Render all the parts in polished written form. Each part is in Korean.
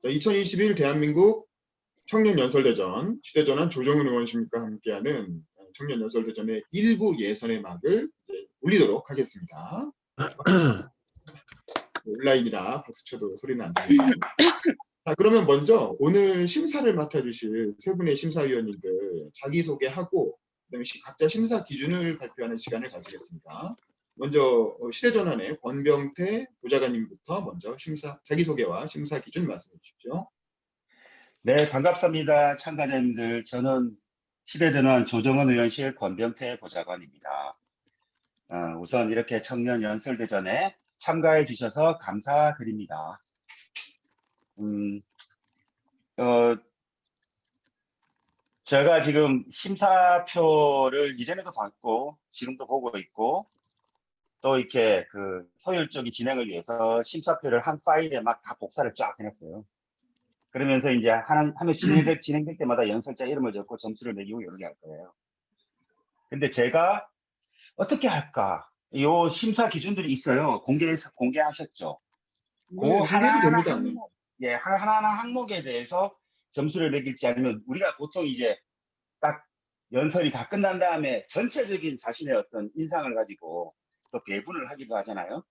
2021 대한민국 청년연설대전 시대전환 조정은 의원님과 함께하는 청년연설대전의 일부 예선의 막을 올리도록 하겠습니다. 온라인이라 박수쳐도 소리는 안 들립니다. 자, 그러면 먼저 오늘 심사를 맡아주실 세 분의 심사위원님들 자기소개하고 그다음에 각자 심사 기준을 발표하는 시간을 가지겠습니다. 먼저 시대전환의 권병태 보좌관님부터 먼저 자기소개와 심사 기준 말씀해 주십시오. 네, 반갑습니다. 참가자님들. 저는 시대전환 조정은 의원실 권병태 보좌관입니다. 우선 이렇게 청년 연설대전에 참가해 주셔서 감사드립니다. 제가 지금 심사표를 이전에도 봤고 지금도 보고 있고 또 이렇게 그 효율적인 진행을 위해서 심사표를 한 파일에 막 다 복사를 쫙 해놨어요. 그러면서 이제 하면 진행될 때마다 연설자 이름을 적고 점수를 매기고 이렇게 할 거예요. 근데 제가 어떻게 할까? 요 심사 기준들이 있어요. 공개하셨죠? 네, 공개해도 됩니다. 하나하나 항목에 대해서 점수를 매길지 아니면 우리가 보통 이제 딱 연설이 다 끝난 다음에 전체적인 자신의 어떤 인상을 가지고 또 배분을 하기도 하잖아요.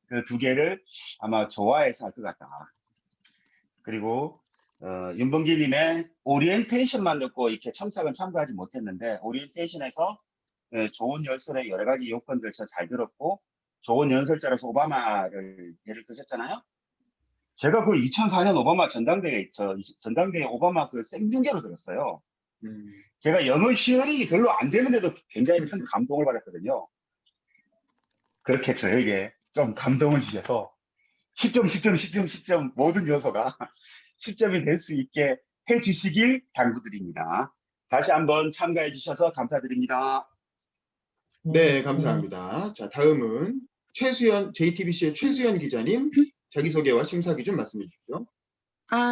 그 두 개를 아마 좋아해서 할 것 같다. 그리고 윤봉길님의 오리엔테이션만 듣고 이렇게 참석은 참가하지 못했는데 오리엔테이션에서 좋은 연설의 여러 가지 요건들 저 잘 들었고 좋은 연설자로서 오바마를 예를 드셨잖아요. 제가 그 2004년 오바마 전당대회 오바마 그 생중계로 들었어요. 제가 영어 히어링이 별로 안 되는데도 굉장히 큰 감동을 받았거든요. 그렇게 저에게 좀 감동을 주셔서 10점 모든 요소가 10점이 될 수 있게 해주시길 당부드립니다. 다시 한번 참가해 주셔서 감사드립니다. 네, 감사합니다. 자, 다음은 JTBC의 최수연 기자님 자기소개와 심사 기준 말씀해 주십시오.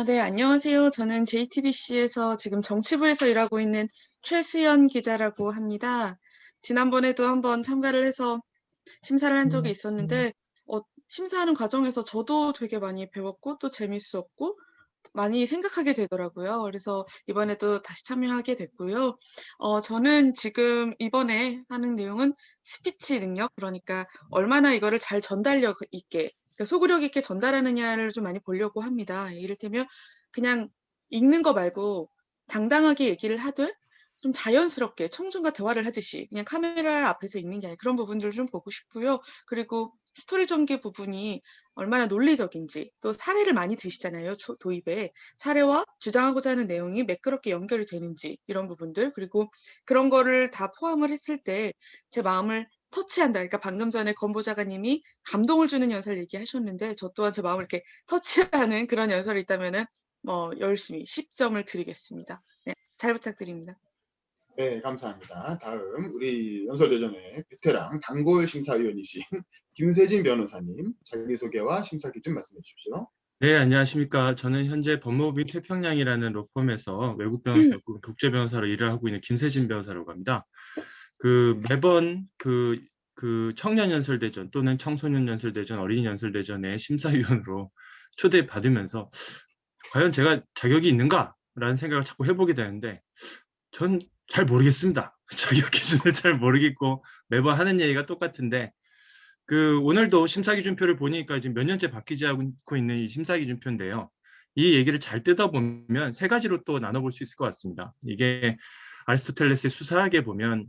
네, 안녕하세요. 저는 JTBC에서 지금 정치부에서 일하고 있는 최수연 기자라고 합니다. 지난번에도 한번 참가를 해서 심사를 한 적이 있었는데 심사하는 과정에서 저도 되게 많이 배웠고 또 재밌었고 많이 생각하게 되더라고요. 그래서 이번에도 다시 참여하게 됐고요. 저는 지금 이번에 하는 내용은 스피치 능력, 그러니까 얼마나 이거를 잘 전달력 있게, 그러니까 소구력 있게 전달하느냐를 좀 많이 보려고 합니다. 이를테면 그냥 읽는 거 말고 당당하게 얘기를 하되 좀 자연스럽게 청중과 대화를 하듯이 그냥 카메라 앞에서 읽는 게 아니라 그런 부분들을 좀 보고 싶고요. 그리고 스토리 전개 부분이 얼마나 논리적인지, 또 사례를 많이 드시잖아요. 도입에. 사례와 주장하고자 하는 내용이 매끄럽게 연결이 되는지 이런 부분들, 그리고 그런 거를 다 포함을 했을 때 제 마음을 터치한다. 그러니까 방금 전에 권 보좌관님이 감동을 주는 연설 얘기하셨는데 저 또한 제 마음을 이렇게 터치하는 그런 연설이 있다면은 열심히 10점을 드리겠습니다. 네, 잘 부탁드립니다. 네, 감사합니다. 다음 우리 연설대전의 베테랑 단골 심사위원이신 김세진 변호사님 자기소개와 심사 기준 말씀해 주십시오. 네, 안녕하십니까. 저는 현재 법무법인 태평양이라는 로펌에서 외국 변호사고 국제 변호사로 일을 하고 있는 김세진 변호사라고 합니다. 매번 청년 연설대전 또는 청소년 연설대전, 어린이 연설대전의 심사위원으로 초대받으면서 과연 제가 자격이 있는가라는 생각을 자꾸 해보게 되는데 전 잘 모르겠습니다. 자격 기준을 잘 모르겠고 매번 하는 얘기가 똑같은데 오늘도 심사기준표를 보니까 지금 몇 년째 바뀌지 않고 있는 이 심사기준표인데요. 이 얘기를 잘 뜯어보면 세 가지로 또 나눠볼 수 있을 것 같습니다. 이게 아리스토텔레스의 수사학에 보면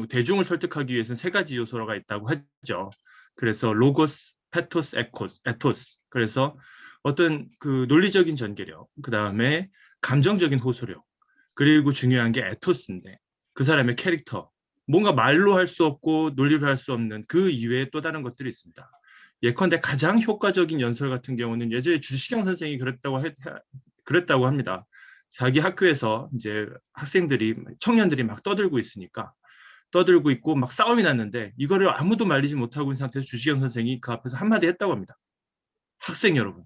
대중을 설득하기 위해서는 세 가지 요소가 있다고 하죠. 그래서 로고스, 페토스, 에토스. 그래서 어떤 논리적인 전개력, 그 다음에 감정적인 호소력, 그리고 중요한 게 에토스인데 그 사람의 캐릭터, 뭔가 말로 할 수 없고 논리로 할 수 없는 그 이외에 또 다른 것들이 있습니다. 예컨대 가장 효과적인 연설 같은 경우는 예전에 주시경 선생이 그랬다고 합니다. 자기 학교에서 이제 청년들이 막 떠들고 있고 막 싸움이 났는데 이거를 아무도 말리지 못하고 있는 상태에서 주시경 선생이 그 앞에서 한마디 했다고 합니다. 학생 여러분,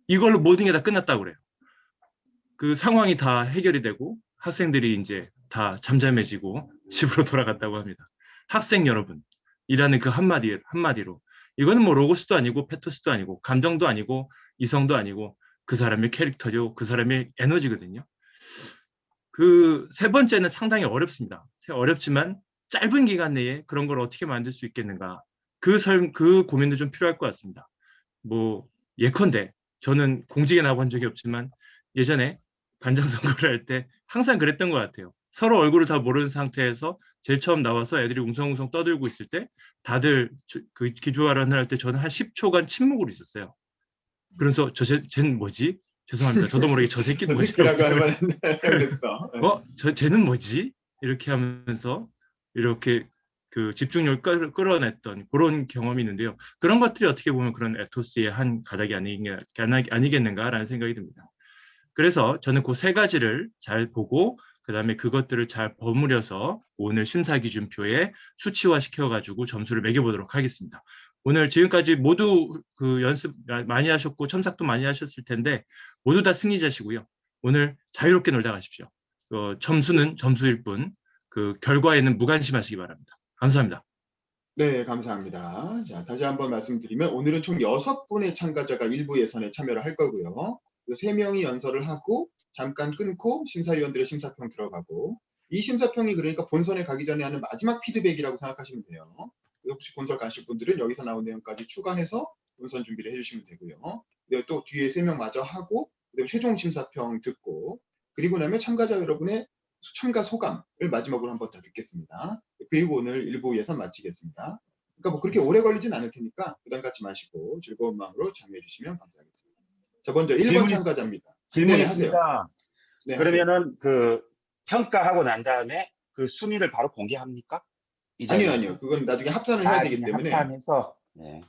이걸로 모든 게 다 끝났다고 그래요. 그 상황이 다 해결이 되고 학생들이 이제 다 잠잠해지고 집으로 돌아갔다고 합니다. 학생 여러분이라는 그 한마디로 이거는 뭐 로고스도 아니고 페토스도 아니고 감정도 아니고 이성도 아니고 그 사람의 캐릭터요, 그 사람의 에너지거든요. 그 세 번째는 상당히 어렵습니다. 어렵지만 짧은 기간 내에 그런 걸 어떻게 만들 수 있겠는가. 그 고민도 좀 필요할 것 같습니다. 뭐 예컨대 저는 공직에 나가본 적이 없지만 예전에 반장 선거를 할 때 항상 그랬던 것 같아요. 서로 얼굴을 다 모르는 상태에서 제일 처음 나와서 애들이 웅성웅성 떠들고 있을 때 다들 그 기조화를 할 때 저는 한 10초간 침묵으로 있었어요. 그래서 쟤는 뭐지? 죄송합니다. 저도 모르게 저 새끼는 저 뭐지? 새끼라고 할 뻔했는데 그랬어. 쟤는 뭐지? 이렇게 하면서 이렇게 그 집중력을 끌어냈던 그런 경험이 있는데요. 그런 것들이 어떻게 보면 그런 에토스의 한 가닥이 아니겠는가라는 생각이 듭니다. 그래서 저는 그 세 가지를 잘 보고 그다음에 그것들을 잘 버무려서 오늘 심사기준표에 수치화시켜가지고 점수를 매겨보도록 하겠습니다. 오늘 지금까지 모두 그 연습 많이 하셨고 첨삭도 많이 하셨을 텐데 모두 다 승리자시고요. 오늘 자유롭게 놀다 가십시오. 점수는 점수일 뿐 그 결과에는 무관심하시기 바랍니다. 감사합니다. 네, 감사합니다. 자, 다시 한번 말씀드리면 오늘은 총 6분의 참가자가 일부 예선에 참여를 할 거고요. 3명이 연설을 하고 잠깐 끊고 심사위원들의 심사평 들어가고 이 심사평이 그러니까 본선에 가기 전에 하는 마지막 피드백이라고 생각하시면 돼요. 혹시 본선 가실 분들은 여기서 나온 내용까지 추가해서 본선 준비를 해주시면 되고요. 또 뒤에 3명 마저 하고 그다음에 최종 심사평 듣고 그리고 나면 참가자 여러분의 참가 소감을 마지막으로 한번 더 듣겠습니다. 그리고 오늘 일부 예선 마치겠습니다. 그러니까 뭐 그렇게 오래 걸리진 않을 테니까 부담 갖지 마시고 즐거운 마음으로 참여해 주시면 감사하겠습니다. 자, 먼저 1번 참가자입니다. 질문이 네, 하세요. 있습니다. 네, 하세요. 그러면은 그 평가하고 난 다음에 그 순위를 바로 공개합니까? 이 아니요, 자리에서? 아니요. 그건 나중에 합산을 해야 되기 나중에 때문에 합산해서. 네.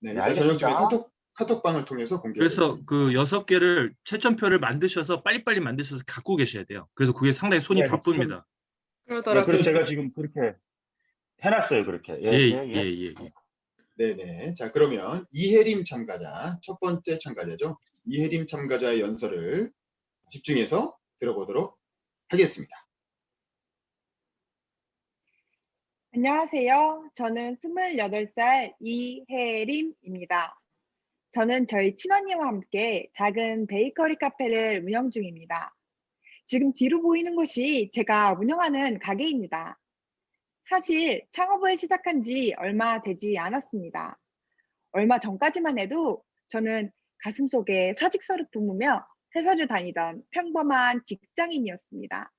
네, 네, 일단 저녁쯤에 알겠습니다. 카톡방을 통해서 공개를 그래서 그 6개를 채점표를 만드셔서 빨리빨리 만드셔서 갖고 계셔야 돼요. 그래서 그게 상당히 손이 네, 바쁩니다. 네, 그러더라고요. 그래서 제가 지금 그렇게 해놨어요. 그렇게. 예, 예, 예. 네네. 자, 그러면 이혜림 참가자, 첫 번째 참가자죠. 이혜림 참가자의 연설을 집중해서 들어보도록 하겠습니다. 안녕하세요. 저는 28살 이혜림입니다. 저는 저희 친언니와 함께 작은 베이커리 카페를 운영 중입니다. 지금 뒤로 보이는 곳이 제가 운영하는 가게입니다. 사실 창업을 시작한 지 얼마 되지 않았습니다. 얼마 전까지만 해도 저는 가슴속에 사직서를 품으며 회사를 다니던 평범한 직장인이었습니다.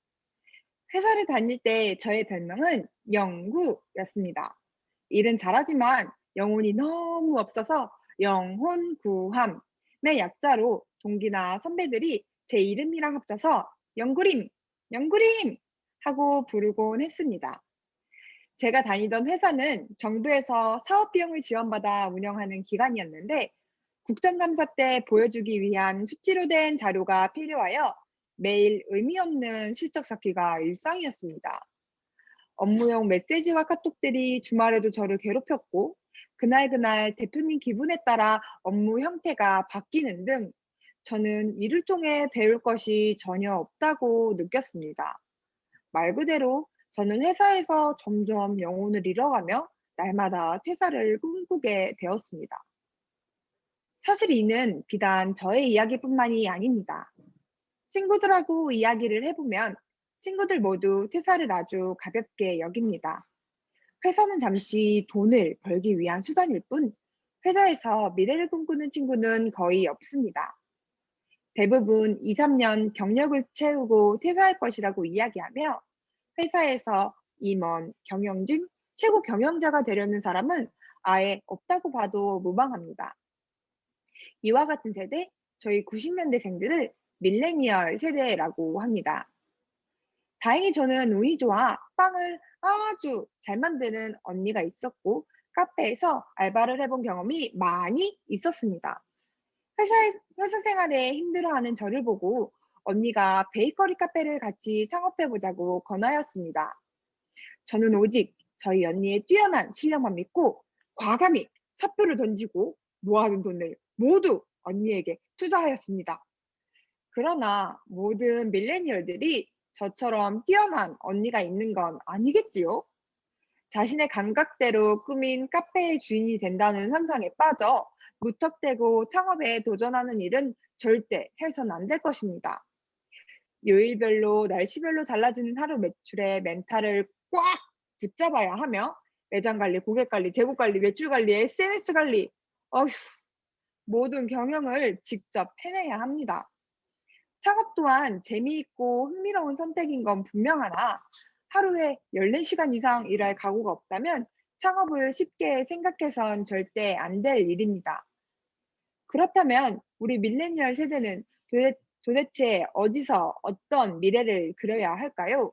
회사를 다닐 때 저의 별명은 영구였습니다. 일은 잘하지만 영혼이 너무 없어서 영혼구함의 약자로 동기나 선배들이 제 이름이랑 합쳐서 영구림, 영구림 하고 부르곤 했습니다. 제가 다니던 회사는 정부에서 사업비용을 지원받아 운영하는 기관이었는데 국정감사 때 보여주기 위한 수치로 된 자료가 필요하여 매일 의미 없는 실적 쌓기가 일상이었습니다. 업무용 메시지와 카톡들이 주말에도 저를 괴롭혔고 그날 대표님 기분에 따라 업무 형태가 바뀌는 등 저는 이를 통해 배울 것이 전혀 없다고 느꼈습니다. 말 그대로 저는 회사에서 점점 영혼을 잃어가며 날마다 퇴사를 꿈꾸게 되었습니다. 사실 이는 비단 저의 이야기뿐만이 아닙니다. 친구들하고 이야기를 해보면 친구들 모두 퇴사를 아주 가볍게 여깁니다. 회사는 잠시 돈을 벌기 위한 수단일 뿐 회사에서 미래를 꿈꾸는 친구는 거의 없습니다. 대부분 2, 3년 경력을 채우고 퇴사할 것이라고 이야기하며 회사에서 임원, 경영진, 최고 경영자가 되려는 사람은 아예 없다고 봐도 무방합니다. 이와 같은 세대, 저희 90년대생들을 밀레니얼 세대라고 합니다. 다행히 저는 운이 좋아 빵을 아주 잘 만드는 언니가 있었고 카페에서 알바를 해본 경험이 많이 있었습니다. 회사 생활에 힘들어하는 저를 보고 언니가 베이커리 카페를 같이 창업해보자고 권하였습니다. 저는 오직 저희 언니의 뛰어난 실력만 믿고 과감히 사표를 던지고 모아둔 돈을 모두 언니에게 투자하였습니다. 그러나 모든 밀레니얼들이 저처럼 뛰어난 언니가 있는 건 아니겠지요? 자신의 감각대로 꾸민 카페의 주인이 된다는 상상에 빠져 무턱대고 창업에 도전하는 일은 절대 해선 안 될 것입니다. 요일별로, 날씨별로 달라지는 하루 매출의 멘탈을 꽉 붙잡아야 하며 매장 관리, 고객 관리, 재고 관리, 매출 관리, SNS 관리, 어휴, 모든 경영을 직접 해내야 합니다. 창업 또한 재미있고 흥미로운 선택인 건 분명하나 하루에 14시간 이상 일할 각오가 없다면 창업을 쉽게 생각해선 절대 안 될 일입니다. 그렇다면 우리 밀레니얼 세대는 도대체 어디서 어떤 미래를 그려야 할까요?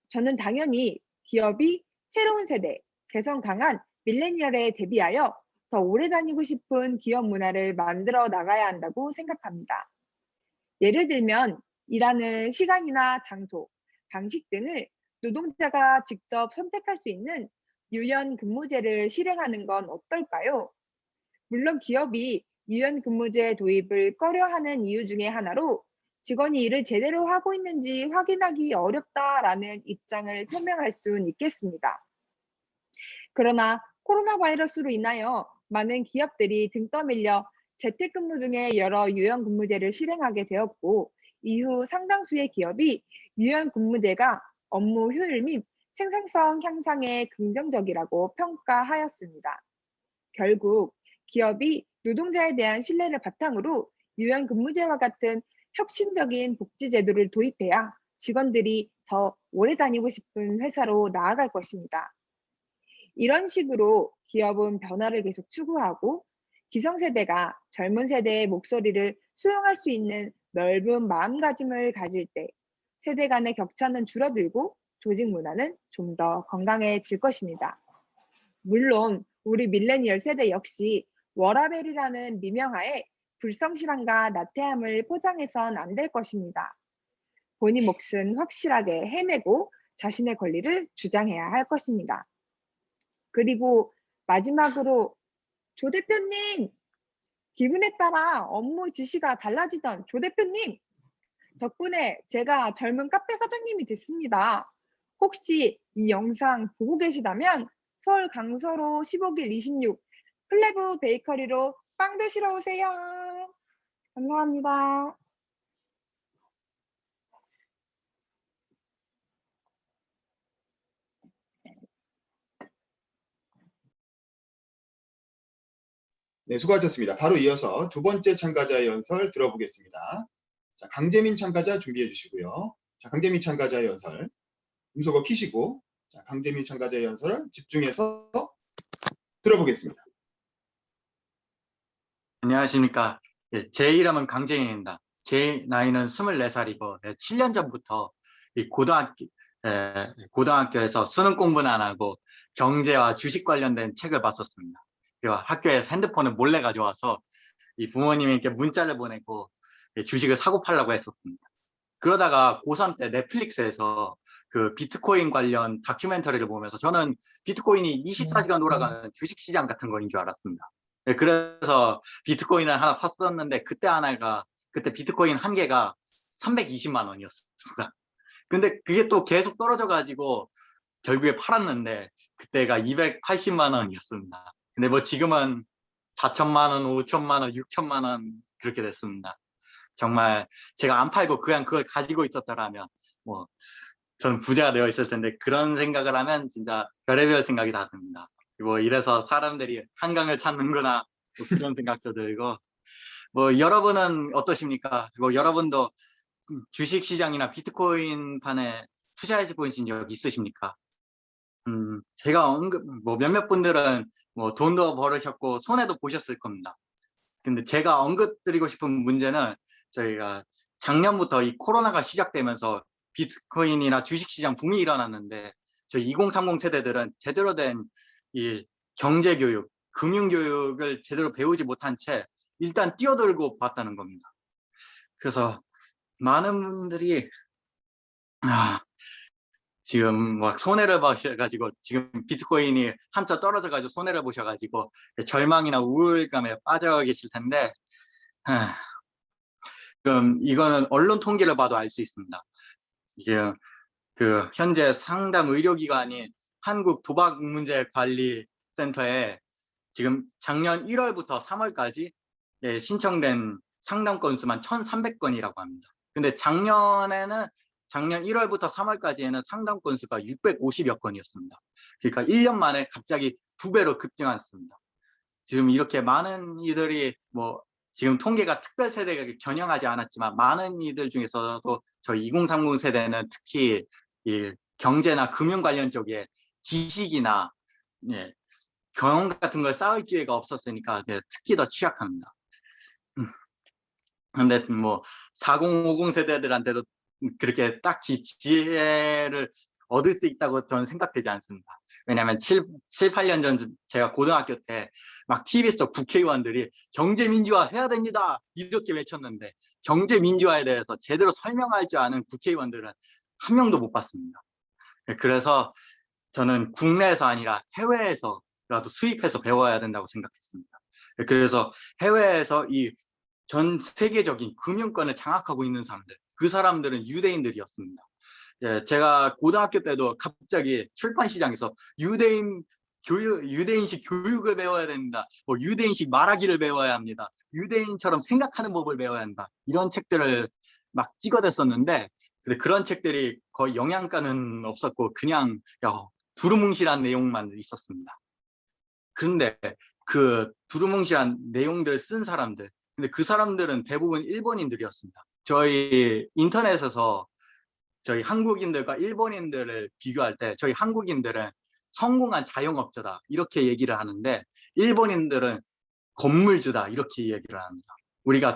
저는 당연히 기업이 새로운 세대, 개성 강한 밀레니얼에 대비하여 더 오래 다니고 싶은 기업 문화를 만들어 나가야 한다고 생각합니다. 예를 들면 일하는 시간이나 장소, 방식 등을 노동자가 직접 선택할 수 있는 유연근무제를 실행하는 건 어떨까요? 물론 기업이 유연근무제 도입을 꺼려하는 이유 중에 하나로 직원이 일을 제대로 하고 있는지 확인하기 어렵다라는 입장을 표명할 수는 있겠습니다. 그러나 코로나 바이러스로 인하여 많은 기업들이 등 떠밀려 재택근무 등의 여러 유연근무제를 실행하게 되었고 이후 상당수의 기업이 유연근무제가 업무 효율 및 생산성 향상에 긍정적이라고 평가하였습니다. 결국 기업이 노동자에 대한 신뢰를 바탕으로 유연근무제와 같은 혁신적인 복지제도를 도입해야 직원들이 더 오래 다니고 싶은 회사로 나아갈 것입니다. 이런 식으로 기업은 변화를 계속 추구하고 기성세대가 젊은 세대의 목소리를 수용할 수 있는 넓은 마음가짐을 가질 때 세대 간의 격차는 줄어들고 조직 문화는 좀 더 건강해질 것입니다. 물론 우리 밀레니얼 세대 역시 워라밸이라는 미명하에 불성실함과 나태함을 포장해선 안 될 것입니다. 본인 몫은 확실하게 해내고 자신의 권리를 주장해야 할 것입니다. 그리고 마지막으로 조 대표님, 기분에 따라 업무 지시가 달라지던 조 대표님, 덕분에 제가 젊은 카페 사장님이 됐습니다. 혹시 이 영상 보고 계시다면 서울 강서로 15길 26 플레브 베이커리로 빵 드시러 오세요. 감사합니다. 네, 수고하셨습니다. 바로 이어서 두 번째 참가자의 연설 들어보겠습니다. 자, 강재민 참가자 준비해 주시고요. 자, 강재민 참가자의 연설 음소거 키시고, 자, 강재민 참가자의 연설을 집중해서 들어보겠습니다. 안녕하십니까. 제 이름은 강재인입니다. 제 나이는 24살이고 7년 전부터 이 고등학교에서 수능 공부는 안 하고 경제와 주식 관련된 책을 봤었습니다. 그리고 학교에서 핸드폰을 몰래 가져와서 이 부모님께 문자를 보내고 주식을 사고 팔라고 했었습니다. 그러다가 고3 때 넷플릭스에서 그 비트코인 관련 다큐멘터리를 보면서 저는 비트코인이 24시간 돌아가는 주식시장 같은 거인 줄 알았습니다. 그래서 비트코인을 하나 샀었는데 그때 비트코인 한 개가 320만 원이었습니다. 근데 그게 또 계속 떨어져 가지고 결국에 팔았는데 그때가 280만 원이었습니다. 근데 뭐 지금은 4천만 원, 5천만 원, 6천만 원 그렇게 됐습니다. 정말 제가 안 팔고 그냥 그걸 가지고 있었더라면 뭐 저는 부자가 되어 있을 텐데 그런 생각을 하면 진짜 별의별 생각이 다 듭니다. 뭐 이래서 사람들이 한강을 찾는구나 뭐 그런 생각도 들고 뭐 여러분은 어떠십니까? 뭐 여러분도 주식시장이나 비트코인 판에 투자해 보신 적 있으십니까? 제가 뭐 몇몇 분들은 뭐 돈도 벌으셨고 손해도 보셨을 겁니다. 근데 제가 언급드리고 싶은 문제는 저희가 작년부터 이 코로나가 시작되면서 비트코인이나 주식시장 붐이 일어났는데 저희 2030 세대들은 제대로 된 이 경제교육, 금융교육을 제대로 배우지 못한 채 일단 뛰어들고 봤다는 겁니다. 그래서 많은 분들이 지금 막 손해를 보셔가지고 지금 비트코인이 한참 떨어져가지고 손해를 보셔가지고 절망이나 우울감에 빠져 계실 텐데 지금 이거는 언론 통계를 봐도 알 수 있습니다. 이게 그 현재 상담 의료기관인 한국도박문제관리센터에 지금 작년 1월부터 3월까지 신청된 상담 건수만 1,300건이라고 합니다. 근데 작년 1월부터 3월까지에는 상담 건수가 650여 건이었습니다. 그러니까 1년 만에 갑자기 2배로 급증했습니다. 지금 이렇게 많은 이들이 지금 통계가 특별 세대가 겨냥하지 않았지만 많은 이들 중에서도 저희 2030 세대는 특히 이 경제나 금융 관련 쪽에 지식이나 경험 같은 걸 쌓을 기회가 없었으니까 특히 더 취약합니다. 근데 4050 세대들한테도 그렇게 딱히 지혜를 얻을 수 있다고 저는 생각되지 않습니다. 왜냐하면 7, 8년 전 제가 고등학교 때 막 TV에서 국회의원들이 경제민주화 해야 됩니다 이렇게 외쳤는데 경제민주화에 대해서 제대로 설명할 줄 아는 국회의원들은 한 명도 못 봤습니다. 그래서 저는 국내에서 아니라 해외에서라도 수입해서 배워야 된다고 생각했습니다. 그래서 해외에서 이 전 세계적인 금융권을 장악하고 있는 사람들, 그 사람들은 유대인들이었습니다. 제가 고등학교 때도 갑자기 출판 시장에서 유대인식 교육을 배워야 된다, 유대인식 말하기를 배워야 합니다, 유대인처럼 생각하는 법을 배워야 한다, 이런 책들을 막 찍어댔었는데 근데 그런 책들이 거의 영양가는 없었고 그냥 두루뭉실한 내용만 있었습니다. 그런데 그 두루뭉실한 내용들을 쓴 사람들, 근데 그 사람들은 대부분 일본인들이었습니다. 저희 인터넷에서 저희 한국인들과 일본인들을 비교할 때 저희 한국인들은 성공한 자영업자다 이렇게 얘기를 하는데 일본인들은 건물주다 이렇게 얘기를 합니다. 우리가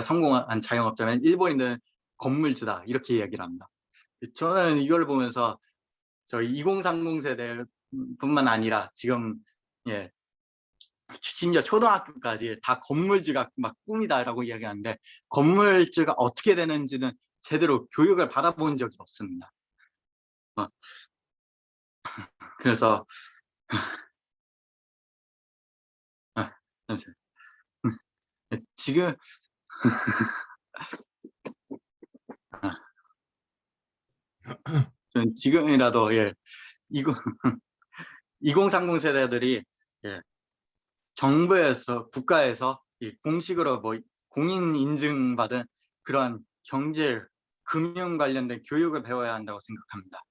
성공한 자영업자면 일본인들은 건물주다 이렇게 얘기를 합니다. 저는 이걸 보면서 저희 2030 세대뿐만 아니라 지금 심지어 초등학교까지 다 건물주가 막 꿈이다라고 이야기하는데 건물주가 어떻게 되는지는 제대로 교육을 받아본 적이 없습니다. 그래서 지금 저는 지금이라도 2030 세대들이 정부에서 국가에서 공식으로 공인 인증받은 그런 경제 금융 관련된 교육을 배워야 한다고 생각합니다.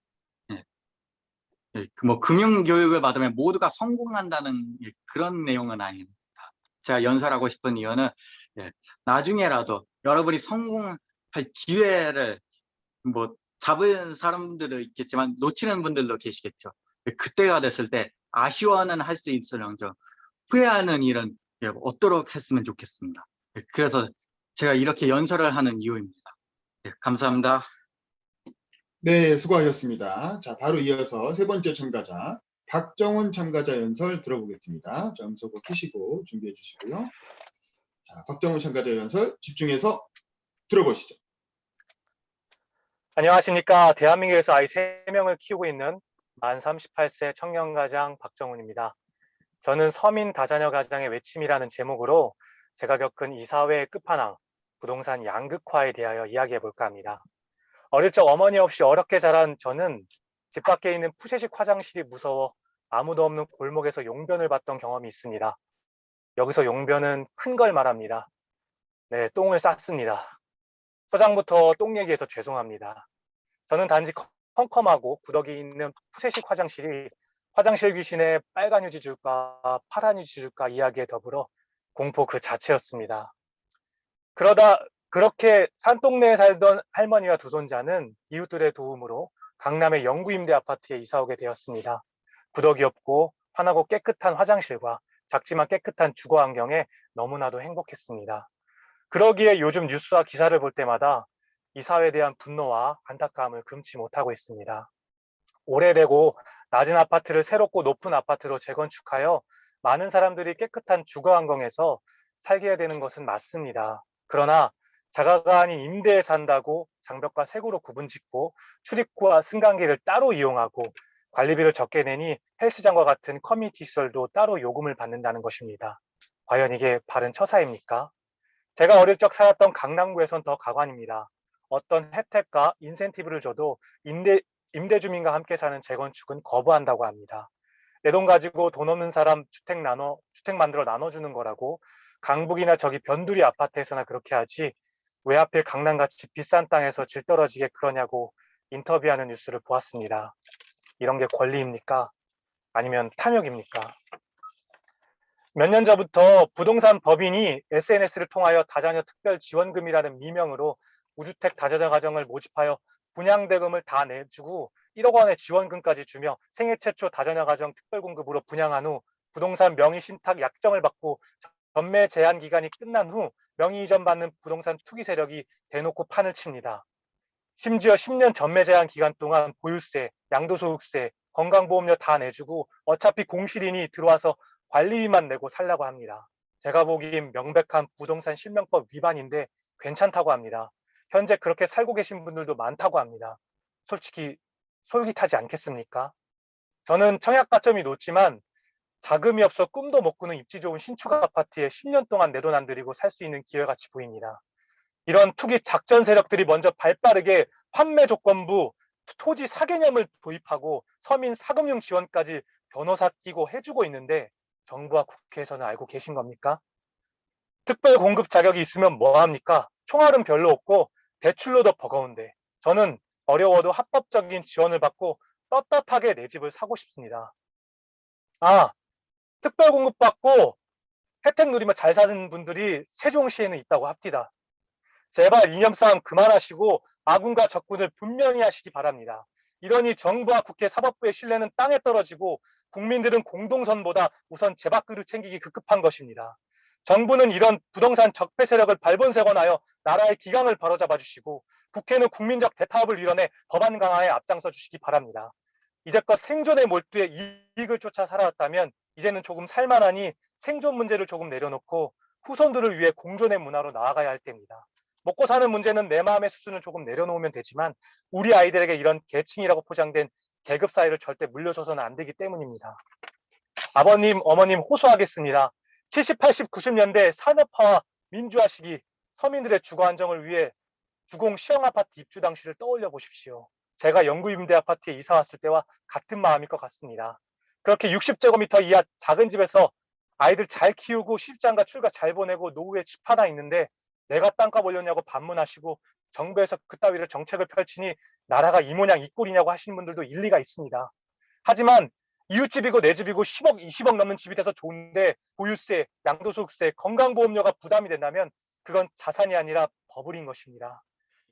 금융 교육을 받으면 모두가 성공한다는 그런 내용은 아닙니다. 제가 연설하고 싶은 이유는 나중에라도 여러분이 성공할 기회를 잡은 사람들도 있겠지만 놓치는 분들도 계시겠죠. 그때가 됐을 때 아쉬워는 할 수 있을런정 후회하는 일은 없도록 했으면 좋겠습니다. 그래서 제가 이렇게 연설을 하는 이유입니다. 감사합니다. 네, 수고하셨습니다. 자, 바로 이어서 세 번째 참가자 박정훈 참가자 연설 들어보겠습니다. 점수고 키시고 준비해 주시고요. 자, 박정훈 참가자 연설 집중해서 들어보시죠. 안녕하십니까. 대한민국에서 아이 3명을 키우고 있는 만 38세 청년가장 박정훈입니다. 저는 서민 다자녀 가장의 외침이라는 제목으로 제가 겪은 이사회의 끝판왕, 부동산 양극화에 대하여 이야기해 볼까 합니다. 어릴 적 어머니 없이 어렵게 자란 저는 집 밖에 있는 푸세식 화장실이 무서워 아무도 없는 골목에서 용변을 봤던 경험이 있습니다. 여기서 용변은 큰 걸 말합니다. 네, 똥을 쌌습니다. 소장부터 똥 얘기해서 죄송합니다. 저는 단지 컴컴하고 구더기 있는 푸세식 화장실이 화장실 귀신의 빨간 휴지 줄까 파란 휴지 줄까 이야기에 더불어 공포 그 자체였습니다. 그러다 그렇게 산동네에 살던 할머니와 두 손자는 이웃들의 도움으로 강남의 영구임대 아파트에 이사 오게 되었습니다. 구더기 없고 환하고 깨끗한 화장실과 작지만 깨끗한 주거 환경에 너무나도 행복했습니다. 그러기에 요즘 뉴스와 기사를 볼 때마다 이 사회에 대한 분노와 안타까움을 금치 못하고 있습니다. 오래되고 낮은 아파트를 새롭고 높은 아파트로 재건축하여 많은 사람들이 깨끗한 주거 환경에서 살게 되는 것은 맞습니다. 그러나 자가가 아닌 임대에 산다고 장벽과 세구로 구분짓고 출입구와 승강기를 따로 이용하고 관리비를 적게 내니 헬스장과 같은 커뮤니티 시설도 따로 요금을 받는다는 것입니다. 과연 이게 바른 처사입니까? 제가 어릴 적 살았던 강남구에선 더 가관입니다. 어떤 혜택과 인센티브를 줘도 임대주민과 함께 사는 재건축은 거부한다고 합니다. 내 돈 가지고 돈 없는 사람 주택 만들어 나눠주는 거라고. 강북이나 저기 변두리 아파트에서나 그렇게 하지 왜 하필 강남같이 비싼 땅에서 질 떨어지게 그러냐고 인터뷰하는 뉴스를 보았습니다. 이런 게 권리입니까? 아니면 탐욕입니까? 몇 년 전부터 부동산 법인이 SNS를 통하여 다자녀 특별지원금이라는 미명으로 무주택 다자녀 가정을 모집하여 분양대금을 다 내주고 1억 원의 지원금까지 주며 생애 최초 다자녀 가정 특별공급으로 분양한 후 부동산 명의 신탁 약정을 받고 전매 제한 기간이 끝난 후 명의 이전 받는 부동산 투기 세력이 대놓고 판을 칩니다. 심지어 10년 전매 제한 기간 동안 보유세, 양도소득세, 건강보험료 다 내주고 어차피 공실인이 들어와서 관리비만 내고 살라고 합니다. 제가 보기엔 명백한 부동산 실명법 위반인데 괜찮다고 합니다. 현재 그렇게 살고 계신 분들도 많다고 합니다. 솔직히 솔깃하지 않겠습니까? 저는 청약가점이 높지만 자금이 없어 꿈도 못 꾸는 입지 좋은 신축 아파트에 10년 동안 내 돈 안 들이고 살 수 있는 기회같이 보입니다. 이런 투기 작전 세력들이 먼저 발빠르게 판매 조건부 토지 사개념을 도입하고 서민 사금융 지원까지 변호사 끼고 해주고 있는데 정부와 국회에서는 알고 계신 겁니까? 특별 공급 자격이 있으면 뭐합니까? 총알은 별로 없고 대출로도 버거운데 저는 어려워도 합법적인 지원을 받고 떳떳하게 내 집을 사고 싶습니다. 아, 특별 공급 받고 혜택 누리며 잘 사는 분들이 세종시에는 있다고 합디다. 제발 이념 싸움 그만하시고 아군과 적군을 분명히 하시기 바랍니다. 이러니 정부와 국회 사법부의 신뢰는 땅에 떨어지고 국민들은 공동선보다 우선 제밥그릇 챙기기 급급한 것입니다. 정부는 이런 부동산 적폐 세력을 발본색원하여 나라의 기강을 바로잡아 주시고 국회는 국민적 대타협을 이뤄내 법안 강화에 앞장서 주시기 바랍니다. 이제껏 생존에 몰두해 이익을 쫓아 살아왔다면 이제는 조금 살만하니 생존 문제를 조금 내려놓고 후손들을 위해 공존의 문화로 나아가야 할 때입니다. 먹고 사는 문제는 내 마음의 수준을 조금 내려놓으면 되지만 우리 아이들에게 이런 계층이라고 포장된 계급 사회를 절대 물려줘서는 안 되기 때문입니다. 아버님, 어머님 호소하겠습니다. 70, 80, 90년대 산업화와 민주화 시기 서민들의 주거 안정을 위해 주공 시형 아파트 입주 당시를 떠올려 보십시오. 제가 영구 임대 아파트에 이사 왔을 때와 같은 마음일 것 같습니다. 그렇게 60제곱미터 이하 작은 집에서 아이들 잘 키우고 시집장가 출가 잘 보내고 노후에 집 하나 있는데 내가 땅값 올렸냐고 반문하시고 정부에서 그따위로 정책을 펼치니 나라가 이 모양 이 꼴이냐고 하시는 분들도 일리가 있습니다. 하지만 이웃집이고 내 집이고 10억, 20억 넘는 집이 돼서 좋은데 보유세, 양도소득세, 건강보험료가 부담이 된다면 그건 자산이 아니라 버블인 것입니다.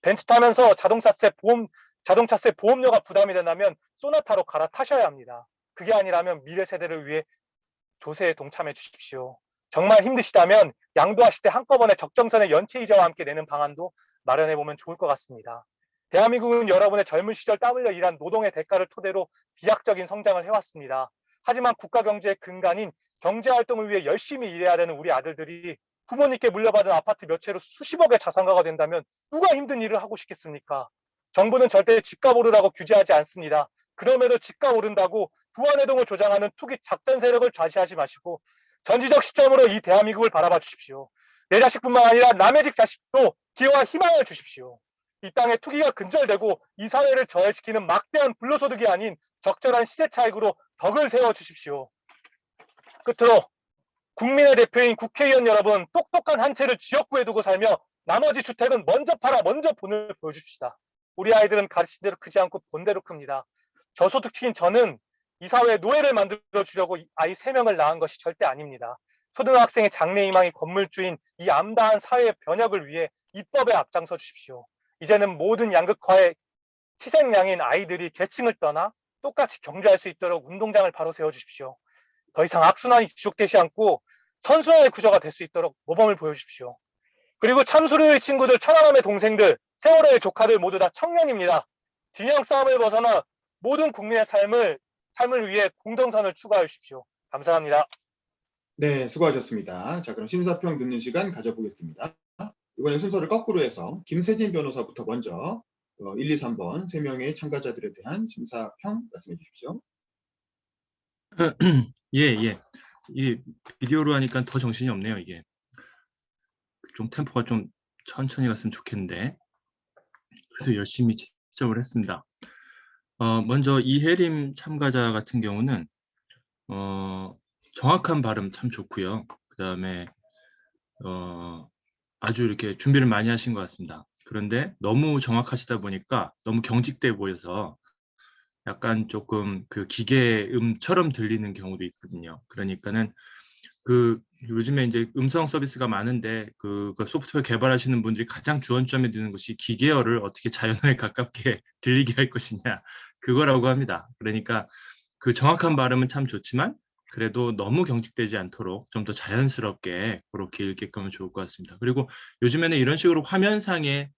벤츠 타면서 자동차세 보험료가 부담이 된다면 소나타로 갈아타셔야 합니다. 그게 아니라면 미래 세대를 위해 조세에 동참해 주십시오. 정말 힘드시다면 양도하실 때 한꺼번에 적정선의 연체이자와 함께 내는 방안도 마련해보면 좋을 것 같습니다. 대한민국은 여러분의 젊은 시절 땀 흘려 일한 노동의 대가를 토대로 비약적인 성장을 해왔습니다. 하지만 국가 경제의 근간인 경제활동을 위해 열심히 일해야 되는 우리 아들들이 부모님께 물려받은 아파트 몇 채로 수십억의 자산가가 된다면 누가 힘든 일을 하고 싶겠습니까? 정부는 절대 집값 오르라고 규제하지 않습니다. 그럼에도 집값 오른다고 부안해동을 조장하는 투기 작전 세력을 좌시하지 마시고 전지적 시점으로 이 대한민국을 바라봐 주십시오. 내 자식뿐만 아니라 남의 집 자식도 기회와 희망을 주십시오. 이 땅에 투기가 근절되고 이 사회를 저해시키는 막대한 불로소득이 아닌 적절한 시세 차익으로 덕을 세워 주십시오. 끝으로 국민의 대표인 국회의원 여러분, 똑똑한 한 채를 지역구에 두고 살며 나머지 주택은 먼저 팔아 먼저 본을 보여줍시다. 우리 아이들은 가르친 대로 크지 않고 본대로 큽니다. 저소득층인 저는 이 사회에 노예를 만들어 주려고 아이 3명을 낳은 것이 절대 아닙니다. 초등학생의 장래 희망이 건물주인 이 암다한 사회의 변혁을 위해 입법에 앞장서 주십시오. 이제는 모든 양극화의 희생양인 아이들이 계층을 떠나 똑같이 경주할 수 있도록 운동장을 바로 세워주십시오. 더 이상 악순환이 지속되지 않고 선순환의 구조가 될 수 있도록 모범을 보여주십시오. 그리고 참수류의 친구들, 천안함의 동생들, 세월호의 조카들 모두 다 청년입니다. 진영 싸움을 벗어나 모든 국민의 삶을 위해 공동선을 추구하여 주십시오. 감사합니다. 네, 수고하셨습니다. 자, 그럼 심사평 듣는 시간 가져보겠습니다. 이번에 순서를 거꾸로 해서 김세진 변호사부터 먼저 1, 2, 3번 3명의 참가자들에 대한 심사평 말씀해 주십시오. 예. 이 비디오로 하니까 더 정신이 없네요, 이게. 좀 템포가 좀 천천히 갔으면 좋겠는데. 그래서 열심히 채점을 했습니다. 먼저 이혜림 참가자 같은 경우는 정확한 발음 참 좋고요. 그다음에 아주 이렇게 준비를 많이 하신 것 같습니다. 그런데 너무 정확하시다 보니까 너무 경직돼 보여서 약간 조금 그 기계음처럼 들리는 경우도 있거든요. 그러니까는 그 요즘에 이제 음성 서비스가 많은데 그 소프트웨어 개발하시는 분들이 가장 주안점에 드는 것이 기계어를 어떻게 자연어에 가깝게 들리게 할 것이냐, 그거라고 합니다. 그러니까 그 정확한 발음은 참 좋지만 그래도 너무 경직되지 않도록 좀 더 자연스럽게 그렇게 읽게끔 하면 좋을 것 같습니다. 그리고 요즘에는 이런 식으로 화면상에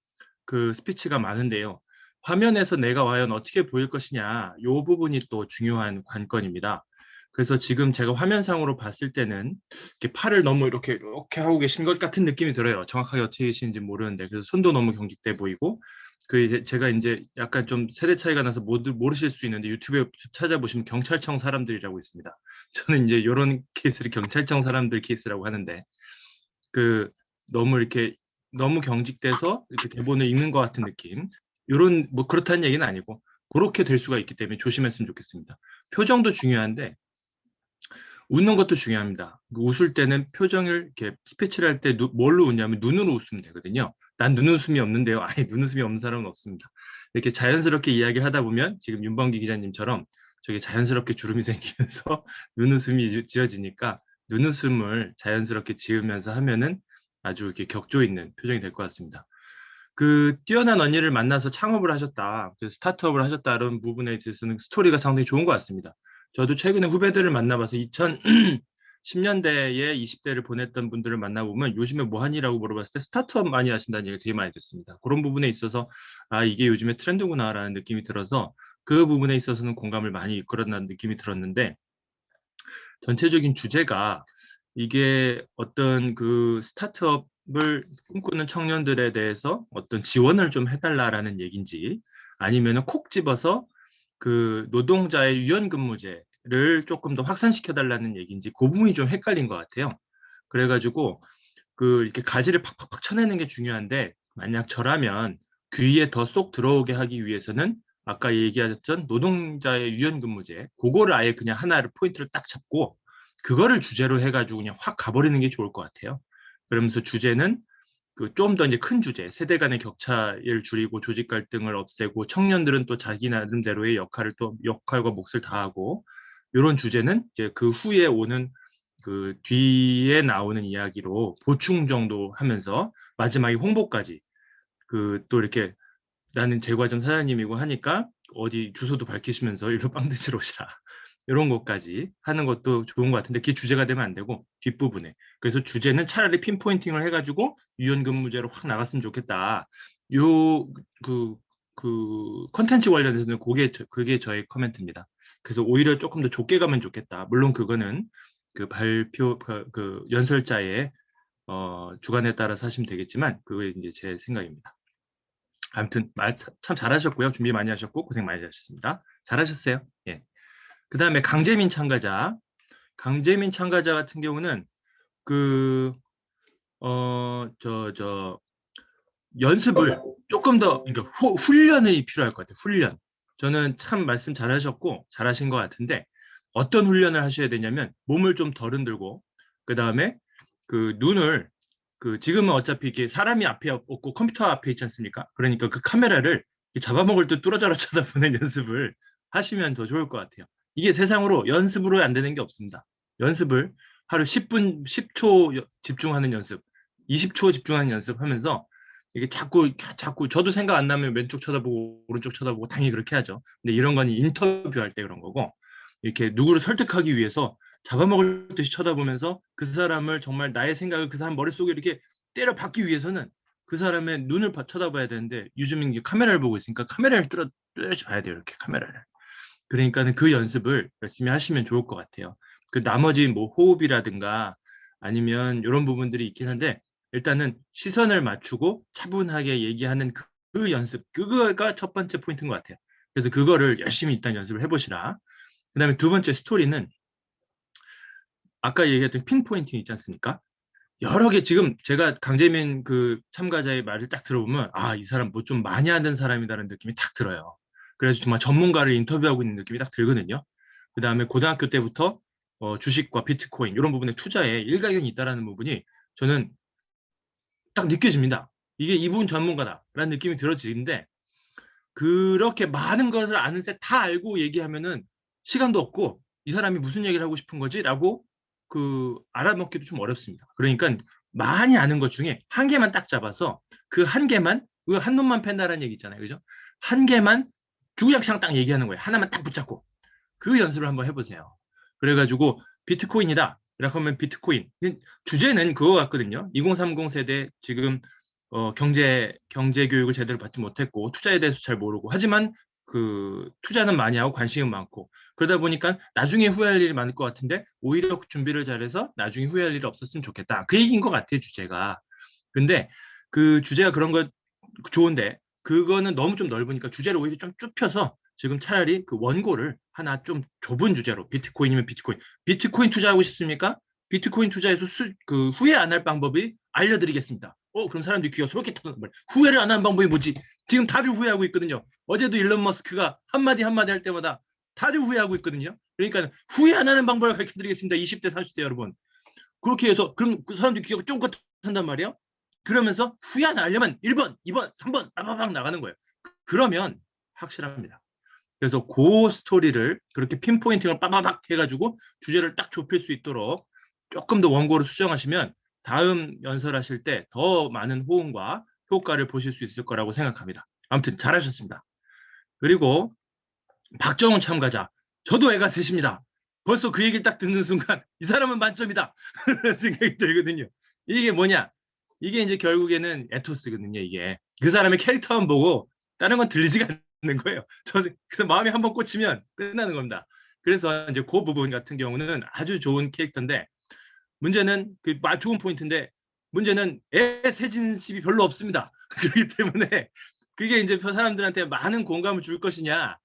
그 스피치가 많은데요. 화면에서 내가 과연 어떻게 보일 것이냐, 이 부분이 또 중요한 관건입니다. 그래서 지금 제가 화면상으로 봤을 때는 이렇게 팔을 너무 이렇게 하고 계신 것 같은 느낌이 들어요. 정확하게 어떻게 계시는지 모르는데. 그래서 손도 너무 경직돼 보이고, 그 이제 제가 이제 약간 좀 세대 차이가 나서 모르실 수 있는데 유튜브에 찾아보시면 경찰청 사람들이라고 있습니다. 저는 이제 이런 케이스를 경찰청 사람들 케이스라고 하는데, 그 너무 이렇게 너무 경직돼서 이렇게 대본을 읽는 것 같은 느낌. 이런 뭐 그렇다는 얘기는 아니고 그렇게 될 수가 있기 때문에 조심했으면 좋겠습니다. 표정도 중요한데 웃는 것도 중요합니다. 웃을 때는 표정을 이렇게 스피치를 할 때 뭘로 웃냐면 눈으로 웃으면 되거든요. 난 눈웃음이 없는데요. 아예 눈웃음이 없는 사람은 없습니다. 이렇게 자연스럽게 이야기를 하다 보면 지금 윤범기 기자님처럼 저게 자연스럽게 주름이 생기면서 눈웃음이 지어지니까 눈웃음을 자연스럽게 지으면서 하면은 아주 이렇게 격조 있는 표정이 될 것 같습니다. 그 뛰어난 언니를 만나서 창업을 하셨다, 스타트업을 하셨다 이런 부분에 대해서는 스토리가 상당히 좋은 것 같습니다. 저도 최근에 후배들을 만나봐서 2010년대에 20대를 보냈던 분들을 만나보면 요즘에 뭐 하니라고 물어봤을 때 스타트업 많이 하신다는 얘기를 되게 많이 듣습니다. 그런 부분에 있어서 아 이게 요즘에 트렌드구나라는 느낌이 들어서 그 부분에 있어서는 공감을 많이 이끌어낸다는 느낌이 들었는데, 전체적인 주제가 이게 어떤 그 스타트업을 꿈꾸는 청년들에 대해서 어떤 지원을 좀 해달라라는 얘기인지 아니면은 콕 집어서 그 노동자의 유연근무제를 조금 더 확산시켜 달라는 얘기인지 그 부분이 좀 헷갈린 것 같아요. 그래가지고 그 이렇게 가지를 팍팍팍 쳐내는 게 중요한데, 만약 저라면 귀에 더 쏙 들어오게 하기 위해서는 아까 얘기하셨던 노동자의 유연근무제, 그거를 아예 그냥 하나를 포인트를 딱 잡고 그거를 주제로 해가지고 그냥 확 가버리는 게 좋을 것 같아요. 그러면서 주제는 그 좀 더 이제 큰 주제, 세대 간의 격차를 줄이고 조직 갈등을 없애고 청년들은 또 자기 나름대로의 역할과 몫을 다하고, 이런 주제는 이제 그 후에 오는 그 뒤에 나오는 이야기로 보충 정도 하면서 마지막에 홍보까지 그 또 이렇게 나는 제과점 사장님이고 하니까 어디 주소도 밝히시면서 일로 빵 드시러 오시라 이런 것까지 하는 것도 좋은 것 같은데, 그게 주제가 되면 안 되고 뒷부분에, 그래서 주제는 차라리 핀포인팅을 해가지고 유연근무제로 확 나갔으면 좋겠다. 요 그 컨텐츠 관련해서는 그게 저의 코멘트입니다. 그래서 오히려 조금 더 좁게 가면 좋겠다. 물론 그거는 그 발표 그 연설자의 주관에 따라서 하시면 되겠지만 그게 이제 제 생각입니다. 아무튼 말 참 잘하셨고요. 준비 많이 하셨고 고생 많이 하셨습니다. 잘하셨어요. 예. 그다음에 강재민 참가자. 강재민 참가자 같은 경우는 그 연습을 조금 더, 그러니까 훈련이 필요할 것 같아요. 훈련. 저는 참 말씀 잘하셨고 잘하신 것 같은데, 어떤 훈련을 하셔야 되냐면 몸을 좀 덜 흔들고, 그 다음에 그 눈을 그 지금은 어차피 이렇게 사람이 앞에 없고 컴퓨터 앞에 있지 않습니까? 그러니까 그 카메라를 잡아먹을 듯 뚫어져라 쳐다보는 연습을 하시면 더 좋을 것 같아요. 이게 세상으로 연습으로 안 되는 게 없습니다. 연습을 하루 10분, 10초 집중하는 연습, 20초 집중하는 연습하면서 이게 자꾸 저도 생각 안 나면 왼쪽 쳐다보고 오른쪽 쳐다보고 당연히 그렇게 하죠. 근데 이런 건 인터뷰할 때 그런 거고, 이렇게 누구를 설득하기 위해서 잡아먹을 듯이 쳐다보면서 그 사람을 정말 나의 생각을 그 사람 머릿속에 이렇게 때려 박기 위해서는 그 사람의 눈을 쳐다봐야 되는데, 요즘 이제 카메라를 보고 있으니까 카메라를 뚜렷이 봐야 돼요. 이렇게 카메라를. 그러니까는 그 연습을 열심히 하시면 좋을 것 같아요. 그 나머지 뭐 호흡이라든가 아니면 이런 부분들이 있긴 한데, 일단은 시선을 맞추고 차분하게 얘기하는 그 연습, 그거가 첫 번째 포인트인 것 같아요. 그래서 그거를 열심히 일단 연습을 해보시라. 그 다음에 두 번째 스토리는 아까 얘기했던 핀포인팅 있지 않습니까? 여러 개, 지금 제가 강재민 그 참가자의 말을 딱 들어보면 아, 이 사람 뭐 좀 많이 하는 사람이라는 느낌이 딱 들어요. 그래서 정말 전문가를 인터뷰하고 있는 느낌이 딱 들거든요. 그 다음에 고등학교 때부터 주식과 비트코인 이런 부분에 투자에 일가견이 있다라는 부분이 저는 딱 느껴집니다. 이게 이분 전문가다라는 느낌이 들어지는데 그렇게 많은 것을 아는 새 다 알고 얘기하면은 시간도 없고 이 사람이 무슨 얘기를 하고 싶은 거지라고 알아먹기도 좀 어렵습니다. 그러니까 많이 아는 것 중에 한 개만 딱 잡아서 그 한 개만 한 놈만 팬다라는 얘기 있잖아요, 그죠? 한 개만 주구장창 딱 얘기하는 거예요. 하나만 딱 붙잡고 그 연습을 한번 해보세요. 그래가지고 비트코인이다. 라고 하면 비트코인 주제는 그거 같거든요. 2030 세대 지금 경제 교육을 제대로 받지 못했고 투자에 대해서 잘 모르고 하지만 투자는 많이 하고 관심은 많고 그러다 보니까 나중에 후회할 일이 많을 것 같은데 오히려 준비를 잘해서 나중에 후회할 일이 없었으면 좋겠다. 그 얘기인 것 같아요, 주제가. 근데 그 주제가 그런 거 좋은데 그거는 너무 좀 넓으니까 주제를 오히려 좀 좁혀서 지금 차라리 그 원고를 하나 좀 좁은 주제로 비트코인이면 비트코인 투자하고 싶습니까? 비트코인 투자해서 후회 안 할 방법이 알려드리겠습니다. 그럼 사람들이 귀가 소렇게 터는 거예요. 후회를 안 하는 방법이 뭐지? 지금 다들 후회하고 있거든요. 어제도 일론 머스크가 한마디 할 때마다 다들 후회하고 있거든요. 그러니까 후회 안 하는 방법을 가르쳐드리겠습니다. 20대, 30대 여러분. 그렇게 해서 그럼 그 사람들이 귀가 쫑긋 한단 말이에요. 그러면서 후회 안 하려면 1번, 2번, 3번 빠바박 나가는 거예요. 그러면 확실합니다. 그래서 그 스토리를 그렇게 핀포인팅을 빠바박 해가지고 주제를 딱 좁힐 수 있도록 조금 더 원고를 수정하시면 다음 연설하실 때 더 많은 호응과 효과를 보실 수 있을 거라고 생각합니다. 아무튼 잘하셨습니다. 그리고 박정훈 참가자, 저도 애가 셋입니다. 벌써 그 얘기를 딱 듣는 순간 이 사람은 만점이다 라는 생각이 들거든요. 이게 뭐냐? 이게 이제 결국에는 에토스거든요. 이게 그 사람의 캐릭터만 보고 다른 건 들리지가 않는 거예요. 그 마음이 한번 꽂히면 끝나는 겁니다. 그래서 이제 그 부분 같은 경우는 아주 좋은 캐릭터인데 문제는 좋은 포인트인데 문제는 애 세진집이 별로 없습니다. 그렇기 때문에 그게 이제 사람들한테 많은 공감을 줄 것이냐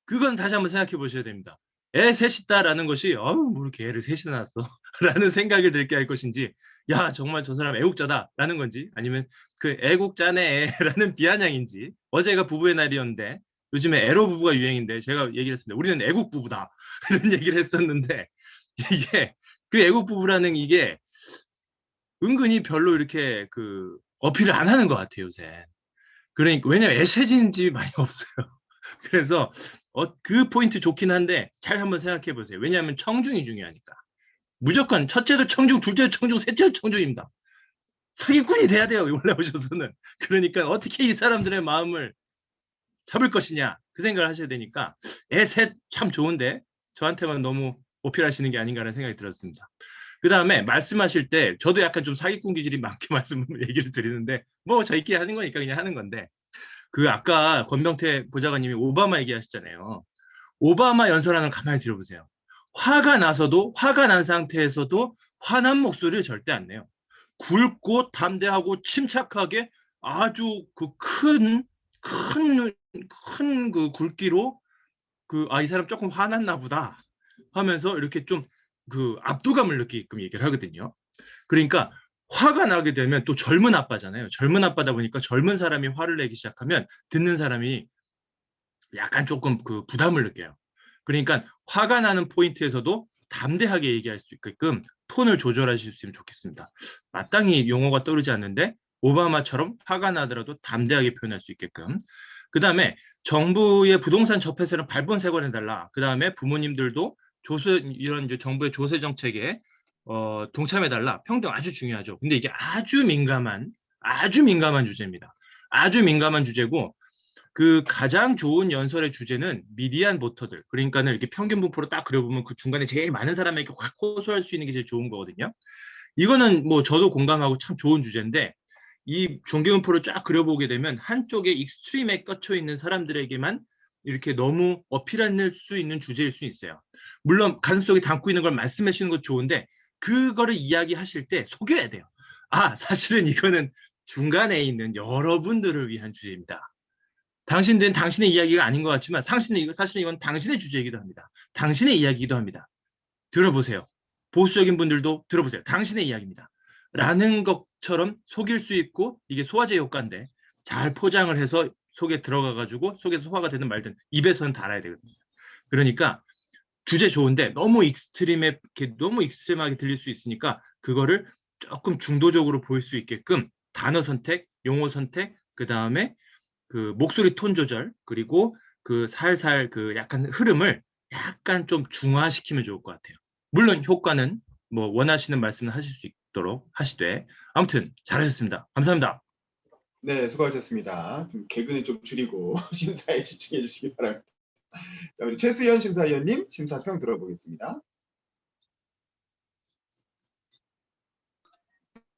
그건 다시 한번 생각해 보셔야 됩니다. 애 셋이다라는 것이 뭐 이렇게 애를 셋이나 낳았어 라는 생각을 들게 할 것인지 야 정말 저 사람 애국자다라는 건지 아니면 그 애국자네 라는 비아냥인지 어제가 부부의 날이었는데 요즘에 애로 부부가 유행인데 제가 얘기를 했습니다. 우리는 애국 부부다 이런 얘기를 했었는데 이게 그 애국 부부라는 이게 은근히 별로 이렇게 어필을 안 하는 것 같아요 요새. 그러니까 왜냐면 애 세진 집이 많이 없어요. 그래서 그 포인트 좋긴 한데 잘 한번 생각해 보세요. 왜냐하면 청중이 중요하니까. 무조건 첫째도 청중, 둘째도 청중, 셋째도 청중입니다. 사기꾼이 돼야 돼요. 올라오셔서는. 그러니까 어떻게 이 사람들의 마음을 잡을 것이냐 그 생각을 하셔야 되니까 애 셋 참 좋은데 저한테만 너무 어필하시는 게 아닌가라는 생각이 들었습니다. 그 다음에 말씀하실 때 저도 약간 좀 사기꾼 기질이 많게 얘기를 드리는데 뭐 저희끼리 하는 거니까 그냥 하는 건데 아까 권병태 보좌관님이 오바마 얘기하셨잖아요. 오바마 연설하는 거 가만히 들어보세요. 화가 난 상태에서도 화난 목소리를 절대 안 내요. 굵고 담대하고 침착하게 아주 큰 굵기로 이 사람 조금 화났나 보다 하면서 이렇게 좀 압도감을 느끼게끔 얘기를 하거든요. 그러니까 화가 나게 되면 또 젊은 아빠잖아요. 젊은 아빠다 보니까 젊은 사람이 화를 내기 시작하면 듣는 사람이 약간 조금 부담을 느껴요. 그러니까 화가 나는 포인트에서도 담대하게 얘기할 수 있게끔 톤을 조절하실 수 있으면 좋겠습니다. 마땅히 용어가 떠오르지 않는데 오바마처럼 화가 나더라도 담대하게 표현할 수 있게끔. 그 다음에 정부의 부동산 접해서는 발본 세관해달라. 그 다음에 부모님들도 이런 이제 정부의 조세 정책에 동참해달라. 평등 아주 중요하죠. 근데 이게 아주 민감한 주제입니다. 아주 민감한 주제고 가장 좋은 연설의 주제는 미디안 보터들. 그러니까는 이렇게 평균 분포로 딱 그려보면 그 중간에 제일 많은 사람에게 확 호소할 수 있는 게 제일 좋은 거거든요. 이거는 뭐 저도 공감하고 참 좋은 주제인데 이 중계분포를 쫙 그려보게 되면 한쪽에 익스트림에 꽂혀 있는 사람들에게만 이렇게 너무 어필할 수 있는 주제일 수 있어요. 물론 가슴속에 담고 있는 걸 말씀해 주시는 것도 좋은데 그거를 이야기하실 때 속여야 돼요. 사실은 이거는 중간에 있는 여러분들을 위한 주제입니다. 당신들은 당신의 이야기가 아닌 것 같지만 사실은 이건 당신의 주제이기도 합니다. 당신의 이야기이기도 합니다. 들어보세요. 보수적인 분들도 들어보세요. 당신의 이야기입니다. 라는 것처럼 속일 수 있고 이게 소화제 효과인데 잘 포장을 해서 속에 들어가가지고 속에서 소화가 되는 말든 입에서는 달아야 되거든요. 그러니까 주제 좋은데 너무 익스트림에 이렇게 너무 익스트림하게 들릴 수 있으니까 그거를 조금 중도적으로 보일 수 있게끔 단어 선택, 용어 선택, 그 다음에 그 목소리 톤 조절, 그리고 그 살살 그 약간 흐름을 약간 좀 중화시키면 좋을 것 같아요. 물론 효과는 뭐 원하시는 말씀을 하실 수 있도록 하시되, 아무튼 잘하셨습니다. 감사합니다. 네, 수고하셨습니다. 좀 개그는 좀 줄이고 심사에 집중해 주시기 바랍니다. 자, 우리 최수연 심사위원님 심사평 들어보겠습니다.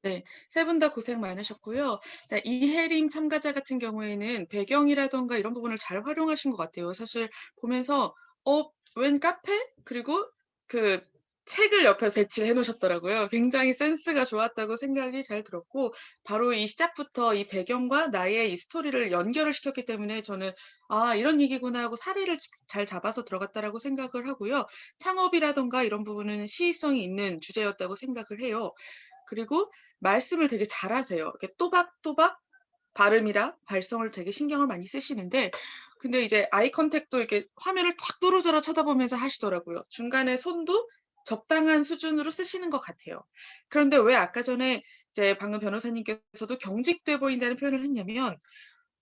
네, 세 분 다 고생 많으셨고요. 네, 이혜림 참가자 같은 경우에는 배경이라던가 이런 부분을 잘 활용하신 것 같아요. 사실 보면서 웬 카페? 그리고 그 책을 옆에 배치를 해놓으셨더라고요. 굉장히 센스가 좋았다고 생각이 잘 들었고, 바로 이 시작부터 이 배경과 나의 이 스토리를 연결을 시켰기 때문에 저는 아, 이런 얘기구나 하고 사리를 잘 잡아서 들어갔다라고 생각을 하고요. 창업이라던가 이런 부분은 시의성이 있는 주제였다고 생각을 해요. 그리고 말씀을 되게 잘하세요. 이렇게 또박또박 발음이랑 발성을 되게 신경을 많이 쓰시는데, 근데 이제 아이 컨택도 이렇게 화면을 탁 또르르 쳐다보면서 하시더라고요. 중간에 손도 적당한 수준으로 쓰시는 것 같아요. 그런데 왜 아까 전에 이제 방금 변호사님께서도 경직돼 보인다는 표현을 했냐면,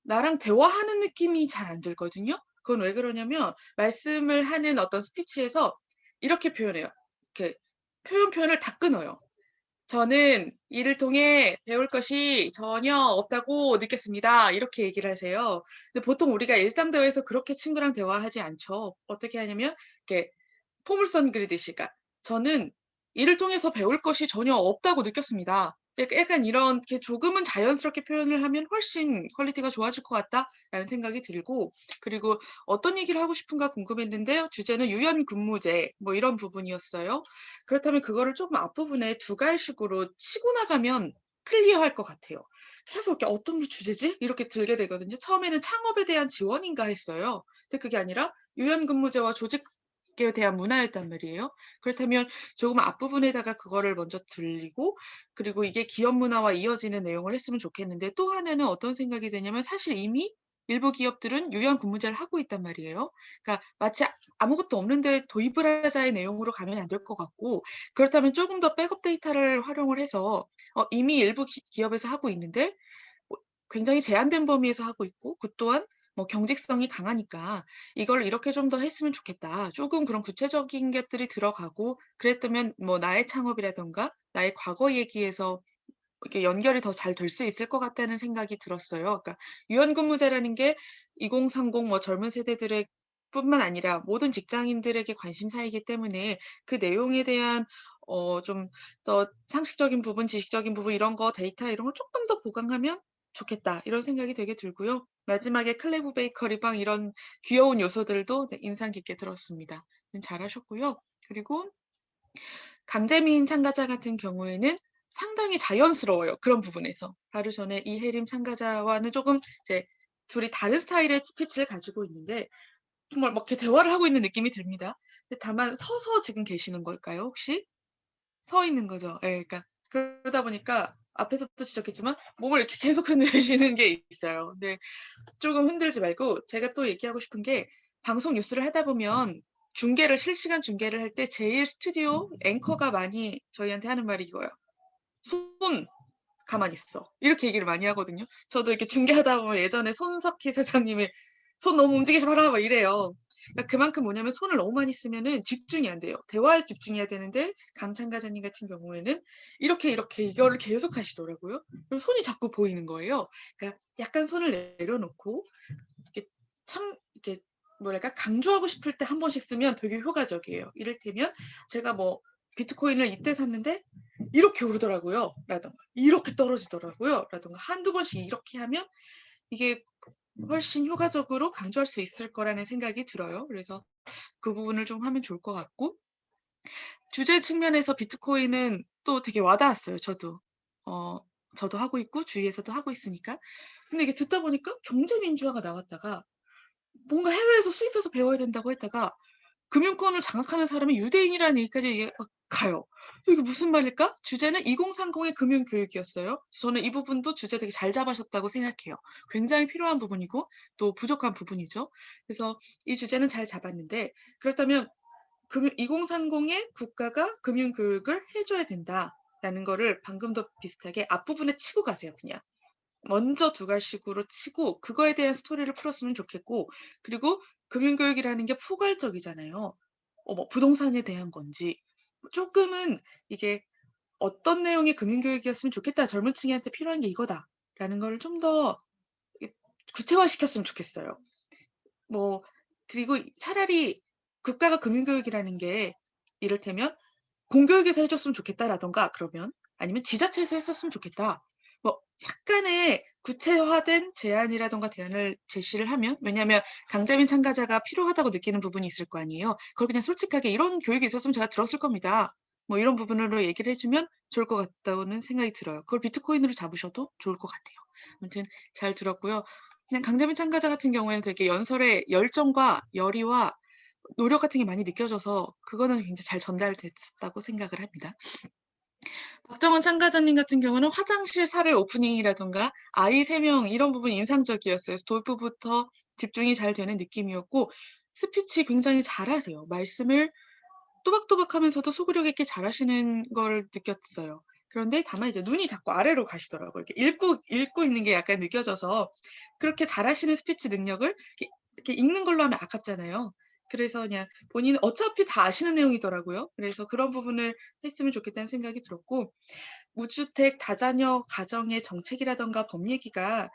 나랑 대화하는 느낌이 잘 안 들거든요. 그건 왜 그러냐면 말씀을 하는 어떤 스피치에서 이렇게 표현해요. 이렇게 표현을 다 끊어요. 저는 이를 통해 배울 것이 전혀 없다고 느꼈습니다. 이렇게 얘기를 하세요. 근데 보통 우리가 일상 대화에서 그렇게 친구랑 대화하지 않죠. 어떻게 하냐면 이렇게 포물선 그리듯이, 그러니까 저는 이를 통해서 배울 것이 전혀 없다고 느꼈습니다. 약간 이렇게 조금은 자연스럽게 표현을 하면 훨씬 퀄리티가 좋아질 것 같다라는 생각이 들고, 그리고 어떤 얘기를 하고 싶은가 궁금했는데 주제는 유연근무제 뭐 이런 부분이었어요. 그렇다면 그거를 조금 앞부분에 두 갈식으로 치고 나가면 클리어할 것 같아요. 계속 이렇게 어떤 주제지? 이렇게 들게 되거든요. 처음에는 창업에 대한 지원인가 했어요. 근데 그게 아니라 유연근무제와 조직에 대한 문화였단 말이에요. 그렇다면 조금 앞부분에다가 그거를 먼저 들리고, 그리고 이게 기업 문화와 이어지는 내용을 했으면 좋겠는데, 또 하나는 어떤 생각이 드냐면 사실 이미 일부 기업들은 유연근무제를 하고 있단 말이에요. 그러니까 마치 아무것도 없는데 도입을 하자의 내용으로 가면 안 될 것 같고, 그렇다면 조금 더 백업 데이터를 활용을 해서 이미 일부 기업에서 하고 있는데 뭐 굉장히 제한된 범위에서 하고 있고, 그 또한 뭐 경직성이 강하니까 이걸 이렇게 좀 더 했으면 좋겠다. 조금 그런 구체적인 것들이 들어가고, 그랬다면 뭐 나의 창업이라던가 나의 과거 얘기에서 이렇게 연결이 더 잘 될 수 있을 것 같다는 생각이 들었어요. 그러니까 유연근무제라는 게 2030 뭐 젊은 세대들의 뿐만 아니라 모든 직장인들에게 관심사이기 때문에 그 내용에 대한 좀 더 상식적인 부분, 지식적인 부분 이런 거 데이터 이런 걸 조금 더 보강하면 좋겠다. 이런 생각이 되게 들고요. 마지막에 클레브 베이커리빵 이런 귀여운 요소들도 네, 인상 깊게 들었습니다. 잘하셨고요. 그리고 강재민 참가자 같은 경우에는 상당히 자연스러워요. 그런 부분에서. 바로 전에 이혜림 참가자와는 조금 이제 둘이 다른 스타일의 스피치를 가지고 있는데 정말 막 이렇게 대화를 하고 있는 느낌이 듭니다. 근데 다만 서서 지금 계시는 걸까요, 혹시? 서 있는 거죠. 예, 그러니까 그러다 보니까 앞에서도 지적했지만 몸을 이렇게 계속 흔드시는 게 있어요. 근데 조금 흔들지 말고, 제가 또 얘기하고 싶은 게 방송 뉴스를 하다 보면 실시간 중계를 할 때 제일 스튜디오 앵커가 많이 저희한테 하는 말이 이거예요. 손 가만히 있어. 이렇게 얘기를 많이 하거든요. 저도 이렇게 중계하다 보면 예전에 손석희 사장님이 손 너무 움직이지 마라 막 이래요. 그러니까 그만큼 뭐냐면 손을 너무 많이 쓰면은 집중이 안 돼요. 대화에 집중해야 되는데 강 참가자님 같은 경우에는 이렇게 이거를 계속 하시더라고요. 그럼 손이 자꾸 보이는 거예요. 그러니까 약간 손을 내려놓고 이렇게 이렇게 뭐랄까 강조하고 싶을 때 한 번씩 쓰면 되게 효과적이에요. 이를테면 제가 뭐 비트코인을 이때 샀는데 이렇게 오르더라고요. 라던가 이렇게 떨어지더라고요. 라던가 한두 번씩 이렇게 하면 이게 훨씬 효과적으로 강조할 수 있을 거라는 생각이 들어요. 그래서 그 부분을 좀 하면 좋을 것 같고, 주제 측면에서 비트코인은 또 되게 와닿았어요. 저도 하고 있고 주위에서도 하고 있으니까. 근데 이게 듣다 보니까 경제민주화가 나왔다가 뭔가 해외에서 수입해서 배워야 된다고 했다가 금융권을 장악하는 사람이 유대인이라는 얘기까지 가요. 이게 무슨 말일까? 주제는 2030의 금융교육이었어요. 저는 이 부분도 주제 되게 잘 잡으셨다고 생각해요. 굉장히 필요한 부분이고 또 부족한 부분이죠. 그래서 이 주제는 잘 잡았는데, 그렇다면 2030에 국가가 금융교육을 해줘야 된다라는 거를 방금도 비슷하게 앞부분에 치고 가세요. 그냥 먼저 두 갈식으로 치고 그거에 대한 스토리를 풀었으면 좋겠고, 그리고 금융교육이라는 게 포괄적이잖아요. 뭐 부동산에 대한 건지 조금은 이게 어떤 내용의 금융교육이었으면 좋겠다, 젊은 층한테 필요한 게 이거다라는 걸 좀 더 구체화시켰으면 좋겠어요. 뭐 그리고 차라리 국가가 금융교육이라는 게 이를테면 공교육에서 해줬으면 좋겠다라던가, 그러면 아니면 지자체에서 했었으면 좋겠다, 뭐 약간의 구체화된 제안이라던가 대안을 제시를 하면, 왜냐하면 강자민 참가자가 필요하다고 느끼는 부분이 있을 거 아니에요. 그걸 그냥 솔직하게 이런 교육이 있었으면 제가 들었을 겁니다, 뭐 이런 부분으로 얘기를 해주면 좋을 것 같다는 생각이 들어요. 그걸 비트코인으로 잡으셔도 좋을 것 같아요. 아무튼 잘 들었고요. 그냥 강자민 참가자 같은 경우에는 되게 연설의 열정과 열의와 노력 같은 게 많이 느껴져서 그거는 굉장히 잘 전달됐다고 생각을 합니다. 박정원 참가자님 같은 경우는 화장실 사례 오프닝이라던가 아이 3명 이런 부분이 인상적이었어요. 도입부부터 집중이 잘 되는 느낌이었고, 스피치 굉장히 잘하세요. 말씀을 또박또박하면서도 소구력 있게 잘하시는 걸 느꼈어요. 그런데 다만 이제 눈이 자꾸 아래로 가시더라고요. 이렇게 읽고 있는 게 약간 느껴져서, 그렇게 잘하시는 스피치 능력을 이렇게 읽는 걸로 하면 아깝잖아요. 그래서 그냥 본인은 어차피 다 아시는 내용이더라고요. 그래서 그런 부분을 했으면 좋겠다는 생각이 들었고, 무주택 다자녀 가정의 정책이라던가 법 얘기가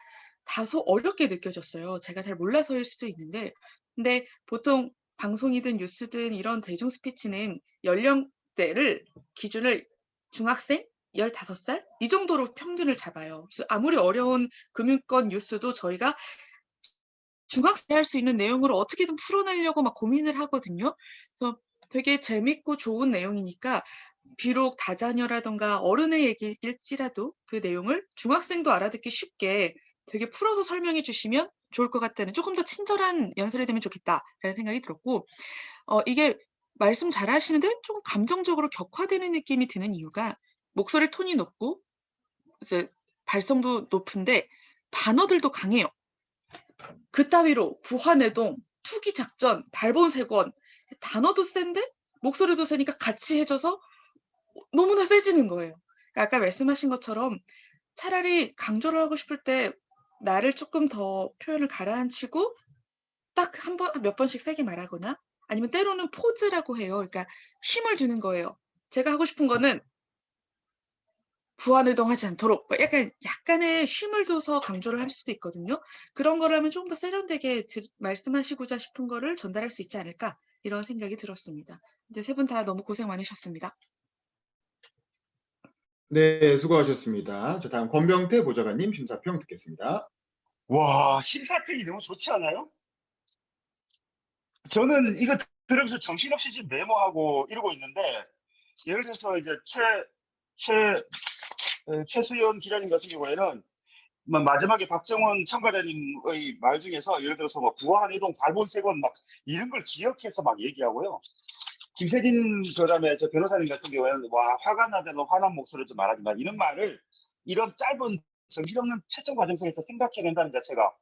다소 어렵게 느껴졌어요. 제가 잘 몰라서일 수도 있는데, 근데 보통 방송이든 뉴스든 이런 대중 스피치는 연령대를 기준을 중학생 15살 이 정도로 평균을 잡아요. 그래서 아무리 어려운 금융권 뉴스도 저희가 중학생이 할 수 있는 내용으로 어떻게든 풀어내려고 막 고민을 하거든요. 그래서 되게 재밌고 좋은 내용이니까 비록 다자녀라던가 어른의 얘기일지라도 그 내용을 중학생도 알아듣기 쉽게 되게 풀어서 설명해 주시면 좋을 것 같다는, 조금 더 친절한 연설이 되면 좋겠다라는 생각이 들었고, 이게 말씀 잘하시는데 좀 감정적으로 격화되는 느낌이 드는 이유가, 목소리 톤이 높고 이제 발성도 높은데 단어들도 강해요. 그따위로 부화내동, 투기작전, 발본색원, 단어도 센데 목소리도 세니까 같이 해줘서 너무나 세지는 거예요. 그러니까 아까 말씀하신 것처럼 차라리 강조를 하고 싶을 때 나를 조금 더 표현을 가라앉히고 딱 몇 번씩 세게 말하거나, 아니면 때로는 포즈라고 해요. 그러니까 쉼을 주는 거예요. 제가 하고 싶은 거는 부안해동하지 않도록 뭐 약간의 쉼을 둬서 강조를 할 수도 있거든요. 그런 거를 하면 좀 더 세련되게 말씀하시고자 싶은 거를 전달할 수 있지 않을까, 이런 생각이 들었습니다. 이제 세 분 다 너무 고생 많으셨습니다. 네, 수고하셨습니다. 자, 다음 권병태 보좌관님 심사평 듣겠습니다. 와, 심사평이 너무 좋지 않아요? 저는 이거 들으면서 정신없이 지금 메모하고 이러고 있는데, 예를 들어서 이제 최수연 기자님 같은 경우에는 마지막에 박정원 참가자님의 말 중에서 예를 들어서 뭐 부안해동 발본색원 막 이런 걸 기억해서 막 얘기하고요. 김세진 그다음에 저 변호사님 같은 경우에는 와, 화가 나다는 화난 목소리를 좀 말하지만 이런 말을 이런 짧은 정신없는 채점 과정 속에서 생각해낸다는 자체가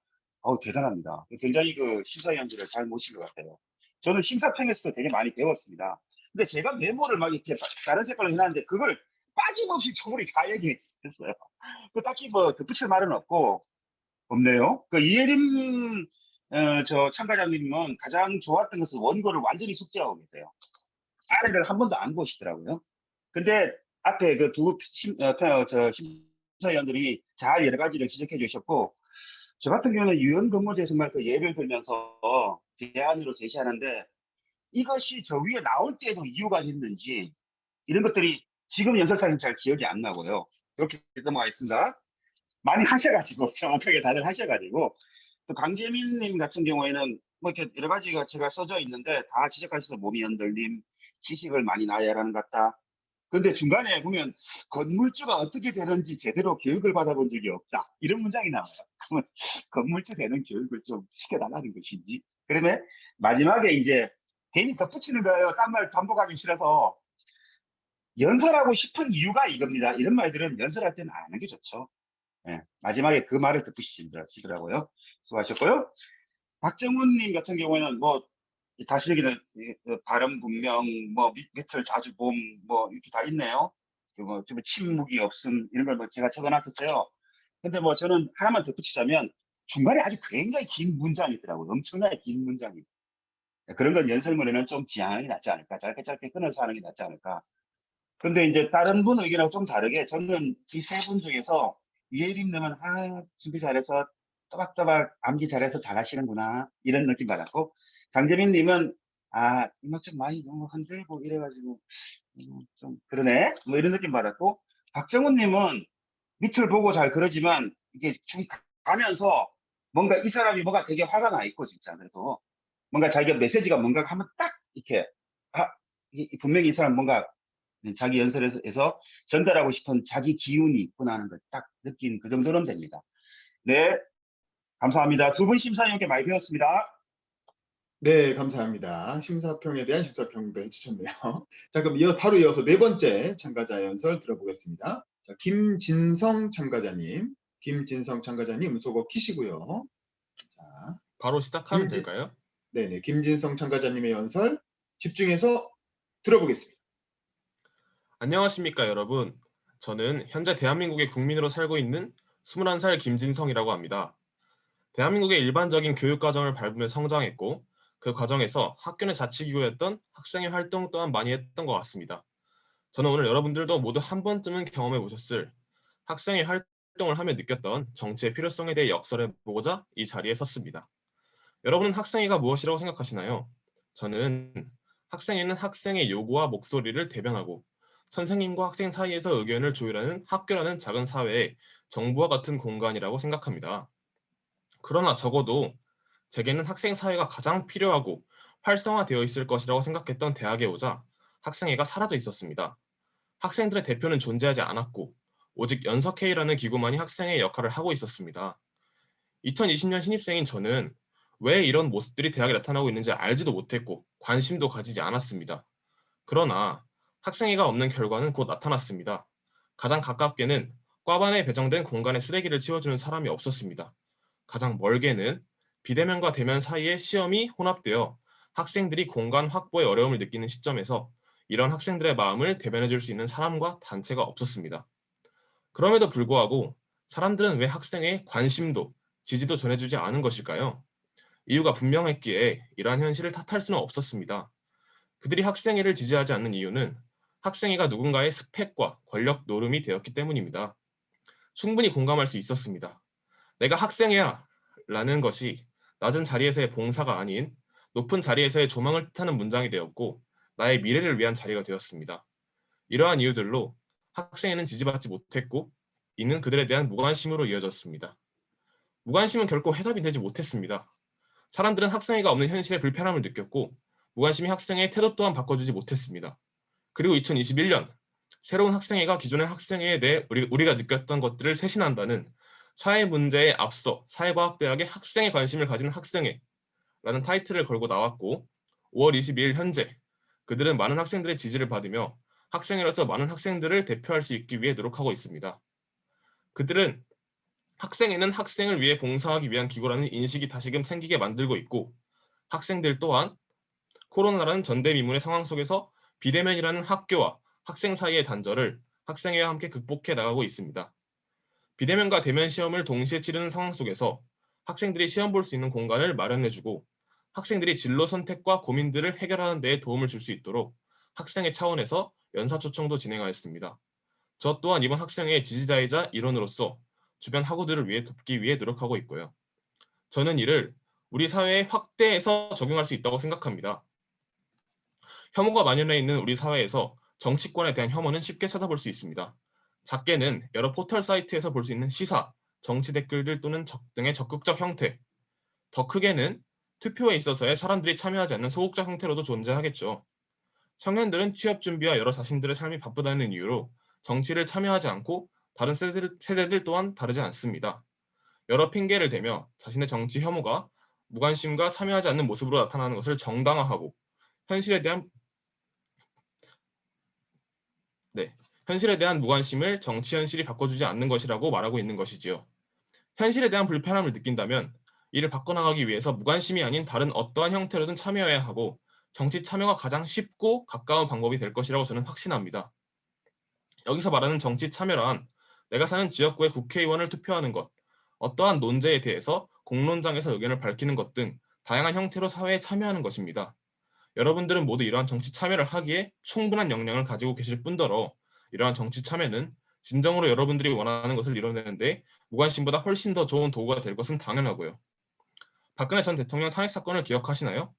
대단합니다. 굉장히 그 심사위원들을 잘 모신 것 같아요. 저는 심사평에서도 되게 많이 배웠습니다. 근데 제가 메모를 막 이렇게 다른 색깔로 해놨는데 그걸 빠짐없이 저분이 다 얘기했어요. 그 딱히 뭐 덧붙일 말은 없네요. 그 이혜림 저 참가자님은 가장 좋았던 것은 원고를 완전히 숙지하고 계세요. 아래를 한 번도 안 보시더라고요. 근데 앞에 그 두 심사위원들이 잘 여러 가지를 지적해 주셨고, 저 같은 경우는 유연 근무제 정말 그 예를 들면서 대안으로 제시하는데 이것이 저 위에 나올 때도 이유가 있는지 이런 것들이 지금 연설사는 잘 기억이 안 나고요. 그렇게 넘어가겠습니다. 많이 하셔가지고 정확하게 다들 하셔가지고, 또 강재민님 같은 경우에는 뭐 이렇게 여러 가지가 제가 써져 있는데 다 지적하셔서 몸이 흔들림, 지식을 많이 나열하는 것 같다. 근데 중간에 보면 건물주가 어떻게 되는지 제대로 교육을 받아본 적이 없다, 이런 문장이 나와요. 그러면 건물주 되는 교육을 좀 시켜달라는 것인지. 그러면 마지막에 이제 괜히 덧붙이는 거예요. 딴 말 반복하기 싫어서. 연설하고 싶은 이유가 이겁니다. 이런 말들은 연설할 때는 안 하는 게 좋죠. 예, 마지막에 그 말을 덧붙이시더라고요. 수고하셨고요. 박정훈님 같은 경우에는 뭐 다시 여기는 발음 분명, 뭐 밑을 자주 봄, 뭐 이렇게 다 있네요. 좀 침묵이 없음 이런 걸 뭐 제가 적어놨었어요. 근데 뭐 저는 하나만 덧붙이자면 중간에 아주 굉장히 긴 문장이 있더라고요. 엄청나게 긴 문장이. 그런 건 연설문에는 좀 지양하는 게 낫지 않을까. 짧게 짧게 끊어서 하는 게 낫지 않을까. 근데 이제 다른 분 의견하고 좀 다르게 저는 이 세 분 중에서 유예림님은 준비 잘해서 또박또박 암기 잘해서 잘하시는구나 이런 느낌 받았고, 강재민님은 이거 좀 많이 너무 흔들고 이래가지고 좀 그러네 뭐 이런 느낌 받았고, 박정훈님은 밑을 보고 잘 그러지만 이게 쭉 가면서 뭔가 이 사람이 뭔가 되게 화가 나 있고 진짜 그래도 뭔가 자기가 메시지가 뭔가 하면 딱 이렇게 분명히 이 사람 뭔가 자기 연설에서 전달하고 싶은 자기 기운이 있구나 하는 걸 딱 느낀 그 정도는 됩니다. 네, 감사합니다. 두 분 심사위원께 많이 배웠습니다. 네, 감사합니다. 심사평에 대한 심사평도 해주셨네요. 자, 그럼 바로 이어서 네 번째 참가자 연설 들어보겠습니다. 자, 김진성 참가자님. 김진성 참가자님 음소거 키시고요. 자, 바로 시작하면 될까요? 네네, 김진성 참가자님의 연설 집중해서 들어보겠습니다. 안녕하십니까 여러분. 저는 현재 대한민국의 국민으로 살고 있는 21살 김진성이라고 합니다. 대한민국의 일반적인 교육과정을 밟으며 성장했고 그 과정에서 학교 내 자치기구였던 학생회 활동 또한 많이 했던 것 같습니다. 저는 오늘 여러분들도 모두 한 번쯤은 경험해 보셨을 학생회 활동을 하며 느꼈던 정치의 필요성에 대해 역설해보고자 이 자리에 섰습니다. 여러분은 학생회가 무엇이라고 생각하시나요? 저는 학생회는 학생의 요구와 목소리를 대변하고 선생님과 학생 사이에서 의견을 조율하는 학교라는 작은 사회에 정부와 같은 공간이라고 생각합니다. 그러나 적어도 제게는 학생 사회가 가장 필요하고 활성화되어 있을 것이라고 생각했던 대학에 오자 학생회가 사라져 있었습니다. 학생들의 대표는 존재하지 않았고 오직 연석회의라는 기구만이 학생회의 역할을 하고 있었습니다. 2020년 신입생인 저는 왜 이런 모습들이 대학에 나타나고 있는지 알지도 못했고 관심도 가지지 않았습니다. 그러나 학생회가 없는 결과는 곧 나타났습니다. 가장 가깝게는 과반에 배정된 공간에 쓰레기를 치워주는 사람이 없었습니다. 가장 멀게는 비대면과 대면 사이에 시험이 혼합되어 학생들이 공간 확보에 어려움을 느끼는 시점에서 이런 학생들의 마음을 대변해줄 수 있는 사람과 단체가 없었습니다. 그럼에도 불구하고 사람들은 왜 학생회에 관심도 지지도 전해주지 않은 것일까요? 이유가 분명했기에 이러한 현실을 탓할 수는 없었습니다. 그들이 학생회를 지지하지 않는 이유는 학생회가 누군가의 스펙과 권력 노름이 되었기 때문입니다. 충분히 공감할 수 있었습니다. 내가 학생회야 라는 것이 낮은 자리에서의 봉사가 아닌 높은 자리에서의 조망을 뜻하는 문장이 되었고 나의 미래를 위한 자리가 되었습니다. 이러한 이유들로 학생회는 지지받지 못했고 이는 그들에 대한 무관심으로 이어졌습니다. 무관심은 결코 해답이 되지 못했습니다. 사람들은 학생회가 없는 현실에 불편함을 느꼈고 무관심이 학생회의 태도 또한 바꿔주지 못했습니다. 그리고 2021년 새로운 학생회가 기존의 학생회에 대해 우리가 느꼈던 것들을 쇄신한다는 사회 문제에 앞서 사회과학대학의 학생에 관심을 가진 학생회라는 타이틀을 걸고 나왔고 5월 22일 현재 그들은 많은 학생들의 지지를 받으며 학생회로서 많은 학생들을 대표할 수 있기 위해 노력하고 있습니다. 그들은 학생회는 학생을 위해 봉사하기 위한 기구라는 인식이 다시금 생기게 만들고 있고 학생들 또한 코로나라는 전대미문의 상황 속에서 비대면이라는 학교와 학생 사이의 단절을 학생회와 함께 극복해 나가고 있습니다. 비대면과 대면 시험을 동시에 치르는 상황 속에서 학생들이 시험 볼 수 있는 공간을 마련해주고 학생들이 진로 선택과 고민들을 해결하는 데에 도움을 줄 수 있도록 학생회 차원에서 연사초청도 진행하였습니다. 저 또한 이번 학생회의 지지자이자 일원으로서 주변 학우들을 위해 돕기 위해 노력하고 있고요. 저는 이를 우리 사회에 확대해서 적용할 수 있다고 생각합니다. 혐오가 만연해 있는 우리 사회에서 정치권에 대한 혐오는 쉽게 찾아볼 수 있습니다. 작게는 여러 포털 사이트에서 볼 수 있는 시사, 정치 댓글들 또는 등의 적극적 형태, 더 크게는 투표에 있어서의 사람들이 참여하지 않는 소극적 형태로도 존재하겠죠. 청년들은 취업 준비와 여러 자신들의 삶이 바쁘다는 이유로 정치를 참여하지 않고 다른 세대들 또한 다르지 않습니다. 여러 핑계를 대며 자신의 정치 혐오가 무관심과 참여하지 않는 모습으로 나타나는 것을 정당화하고 현실에 대한 무관심을 정치 현실이 바꿔주지 않는 것이라고 말하고 있는 것이지요. 현실에 대한 불편함을 느낀다면 이를 바꿔나가기 위해서 무관심이 아닌 다른 어떠한 형태로든 참여해야 하고 정치 참여가 가장 쉽고 가까운 방법이 될 것이라고 저는 확신합니다. 여기서 말하는 정치 참여란 내가 사는 지역구의 국회의원을 투표하는 것, 어떠한 논제에 대해서 공론장에서 의견을 밝히는 것 등 다양한 형태로 사회에 참여하는 것입니다. 여러분들은 모두 이러한 정치 참여를 하기에 충분한 역량을 가지고 계실 뿐더러 이러한 정치 참여는 진정으로 여러분들이 원하는 것을 이뤄내는데 무관심보다 훨씬 더 좋은 도구가 될 것은 당연하고요. 박근혜 전 대통령 탄핵 사건을 기억하시나요?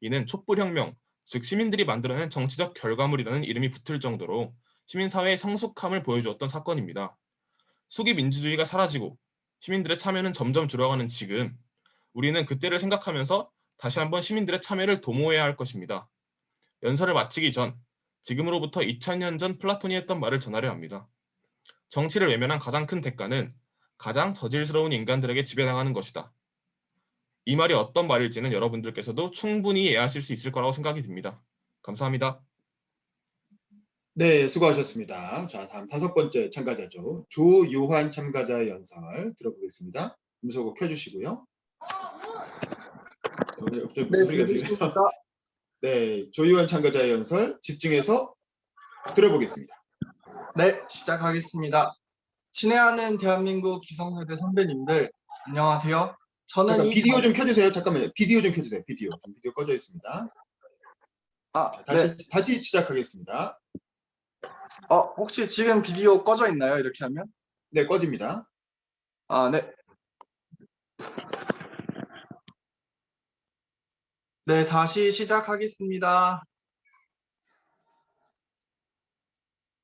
이는 촛불혁명, 즉 시민들이 만들어낸 정치적 결과물이라는 이름이 붙을 정도로 시민사회의 성숙함을 보여주었던 사건입니다. 수기 민주주의가 사라지고 시민들의 참여는 점점 줄어가는 지금, 우리는 그때를 생각하면서 다시 한번 시민들의 참여를 도모해야 할 것입니다. 연설을 마치기 전, 지금으로부터 2000년 전 플라톤이 했던 말을 전하려 합니다. 정치를 외면한 가장 큰 대가는 가장 저질스러운 인간들에게 지배당하는 것이다. 이 말이 어떤 말일지는 여러분들께서도 충분히 이해하실 수 있을 거라고 생각이 듭니다. 감사합니다. 네, 수고하셨습니다. 자, 다음 5번째 참가자죠. 조요한 참가자의 연설 들어보겠습니다. 음소거 켜주시고요. 네, 들리십니까? 네, 조요한 참가자의 연설 집중해서 들어보겠습니다. 네, 시작하겠습니다. 친애하는 대한민국 기성세대 선배님들, 안녕하세요. 저는 잠깐 이 비디오 자- 좀 켜주세요. 잠깐만요. 비디오 좀 켜주세요. 비디오 꺼져 있습니다. 자, 네. 다시 시작하겠습니다. 혹시 지금 비디오 꺼져 있나요? 이렇게 하면? 네, 꺼집니다. 네. 네, 다시 시작하겠습니다.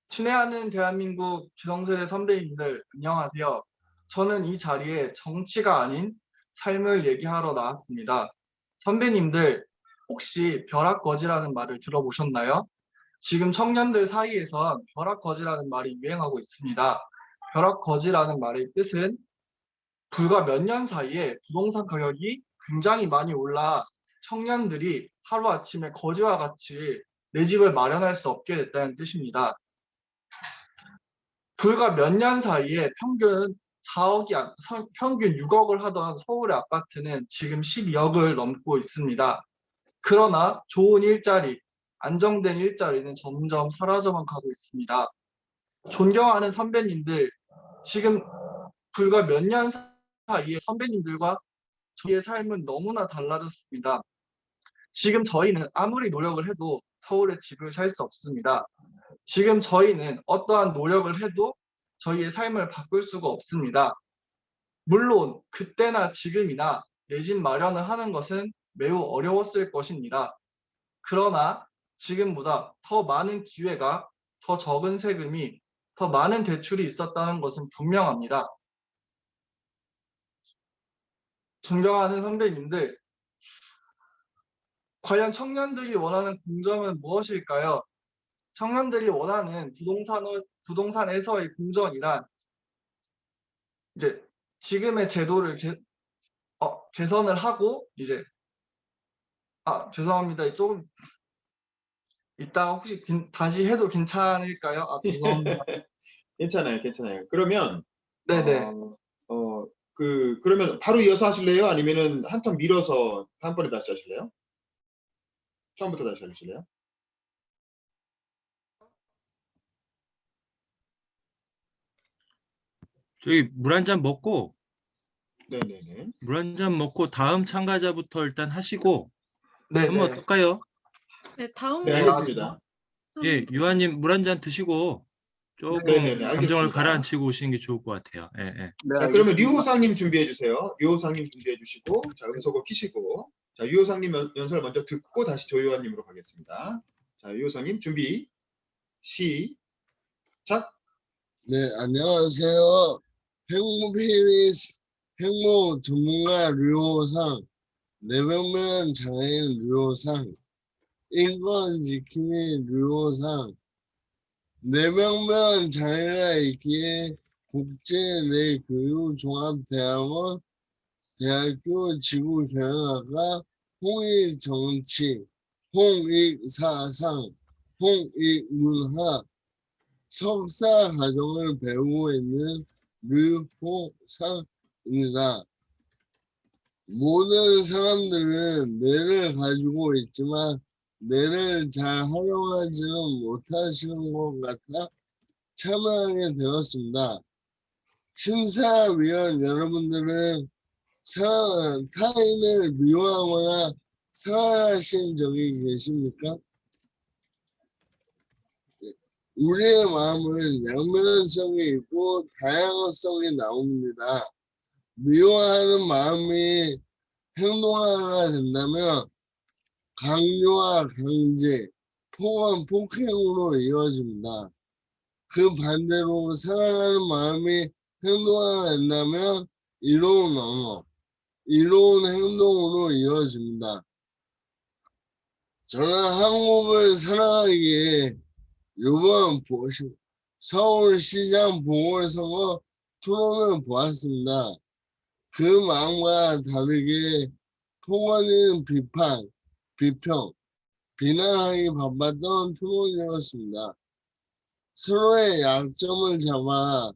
친애하는 대한민국 기성세대 선배님들, 안녕하세요. 저는 이 자리에 정치가 아닌 삶을 얘기하러 나왔습니다. 선배님들, 혹시 벼락거지라는 말을 들어보셨나요? 지금 청년들 사이에서 벼락거지라는 말이 유행하고 있습니다. 벼락거지라는 말의 뜻은 불과 몇 년 사이에 부동산 가격이 굉장히 많이 올라 청년들이 하루아침에 거지와 같이 내 집을 마련할 수 없게 됐다는 뜻입니다. 불과 몇 년 사이에 평균 6억을 하던 서울의 아파트는 지금 12억을 넘고 있습니다. 그러나 좋은 일자리, 안정된 일자리는 점점 사라져만 가고 있습니다. 존경하는 선배님들, 지금 불과 몇 년 사이에 선배님들과 저희의 삶은 너무나 달라졌습니다. 지금 저희는 아무리 노력을 해도 서울에 집을 살 수 없습니다. 지금 저희는 어떠한 노력을 해도 저희의 삶을 바꿀 수가 없습니다. 물론 그때나 지금이나 내 집 마련을 하는 것은 매우 어려웠을 것입니다. 그러나 지금보다 더 많은 기회가, 더 적은 세금이, 더 많은 대출이 있었다는 것은 분명합니다. 존경하는 선배님들, 과연 청년들이 원하는 공정은 무엇일까요? 청년들이 원하는 부동산에서의 공정이란 이제 지금의 제도를 개선을 하고 이제 죄송합니다. 조금 이따가 혹시 다시 해도 괜찮을까요? 죄송합니다. 괜찮아요. 그러면 네네. 그러면 바로 이어서 하실래요? 아니면은 한 턴 밀어서 다음번에 다시 하실래요? 처음부터 다시 하실래요? 저기 물 한 잔 먹고 네네네. 물 한 잔 먹고 다음 참가자부터 일단 하시고 하면 네네. 어떨까요? 네, 다음 네, 알겠습니다. 예, 유한님 물 한 잔 드시고 조금 네네네, 감정을 알겠습니다. 가라앉히고 오시는 게 좋을 것 같아요. 예, 예. 네, 자, 그러면 알겠습니다. 류호상님 준비해 주세요. 류호상님 준비해 주시고, 자, 음소거 키시고, 자, 류호상님 연설 먼저 듣고 다시 조요한님으로 가겠습니다. 자, 류호상님 준비, 시작. 네, 안녕하세요. 핵모 전문가 류호상, 뇌병면 장애인 류호상, 인권 지킴이 류호상, 뇌병면 장애가 있기에 국제내교육종합대학원 대학교 지구경영학과 홍익정치, 홍익사상, 홍익문화 석사 과정을 배우고 있는 류호상입니다. 모든 사람들은 뇌를 가지고 있지만 뇌를 잘 활용하지는 못하시는 것 같아 참여하게 되었습니다. 심사위원 여러분들은 타인을 미워하거나 사랑하신 적이 계십니까? 우리의 마음은 양면성이 있고 다양성이 나옵니다. 미워하는 마음이 행동화가 된다면 강요와 강제, 폭언, 폭행으로 이어집니다. 그 반대로 사랑하는 마음이 행동화가 된다면 이로운 언어, 이로운 행동으로 이어집니다. 저는 한국을 사랑하기에 이번 서울시장 보궐선거 토론을 보았습니다. 그 마음과 다르게 폭언인 비평, 비난하기 바빴던 토론이었습니다. 서로의 약점을 잡아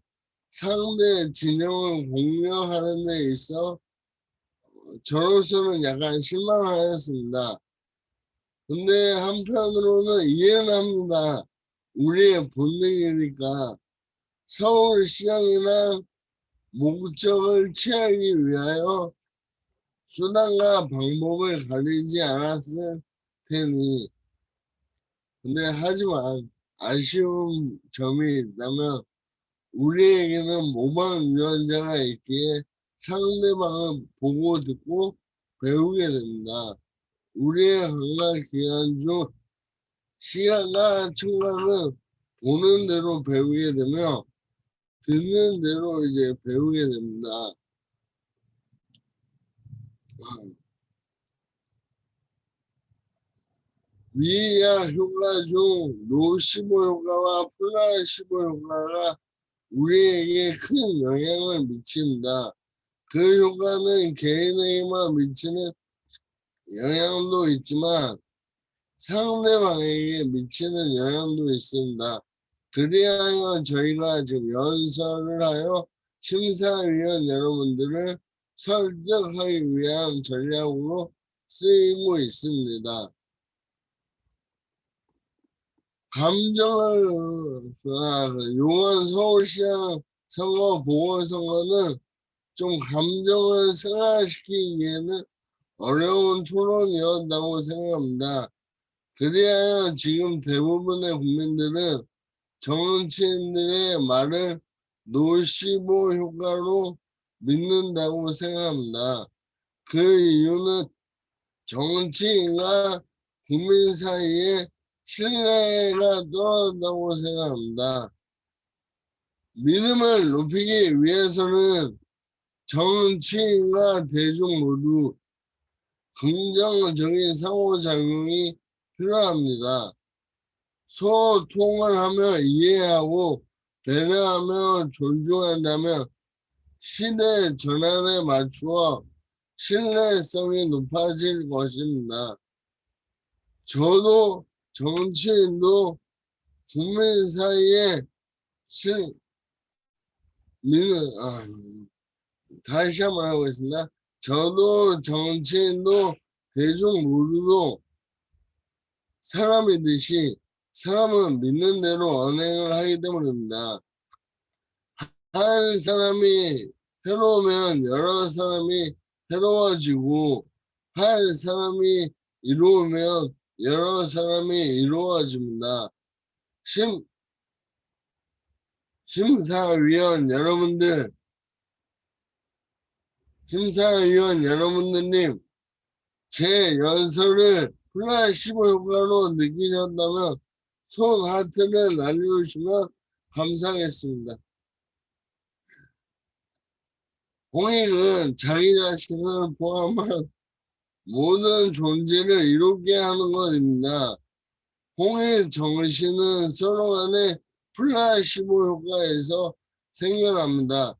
상대 진영을 공략하는 데 있어 저로서는 약간 실망하였습니다. 근데 한편으로는 이해는 합니다. 우리의 본능이니까 서울시장이란 목적을 취하기 위하여 수단과 방법을 가리지 않았을 테니. 근데 하지만 아쉬운 점이 있다면 우리에게는 모방위원자가 있기에 상대방을 보고 듣고 배우게 됩니다. 우리의 관광 기간 중 시간과 청각은 보는 대로 배우게 되며 듣는 대로 이제 배우게 됩니다. 위약 효과 중 노시보 효과와 플라시보 효과가 우리에게 큰 영향을 미칩니다. 그 효과는 개인에게만 미치는 영향도 있지만 상대방에게 미치는 영향도 있습니다. 그리하여 저희가 지금 연설을 하여 심사위원 여러분들을 설득하기 위한 전략으로 쓰이고 있습니다. 요번 서울시장 선거 보궐선거는 좀 감정을 승화시키기에는 어려운 토론이었다고 생각합니다. 그리하여 지금 대부분의 국민들은 정치인들의 말을 노시보 효과로 믿는다고 생각합니다. 그 이유는 정치인과 국민 사이에 신뢰가 떨어진다고 생각합니다. 믿음을 높이기 위해서는 정치인과 대중 모두 긍정적인 상호작용이 필요합니다. 소통을 하며 이해하고 배려하며 존중한다면 시대 전환에 맞추어 신뢰성이 높아질 것입니다. 저도 정치인도 국민 사이에 다시 한번 하겠습니다. 저도 정치인도 대중 모두도 사람이듯이 사람은 믿는 대로 언행을 하기 때문입니다. 한 사람이 해로우면 여러 사람이 해로워지고 한 사람이 이루면 여러 사람이 이루어집니다. 심사위원 여러분들님, 제 연설을 플라시보 효과로 느끼셨다면 손 하트를 날려주시면 감사하겠습니다. 공익은 자기 자신을 포함한 모든 존재를 이롭게 하는 것입니다. 공익 정신은 서로 간의 플라시보 효과에서 생겨납니다.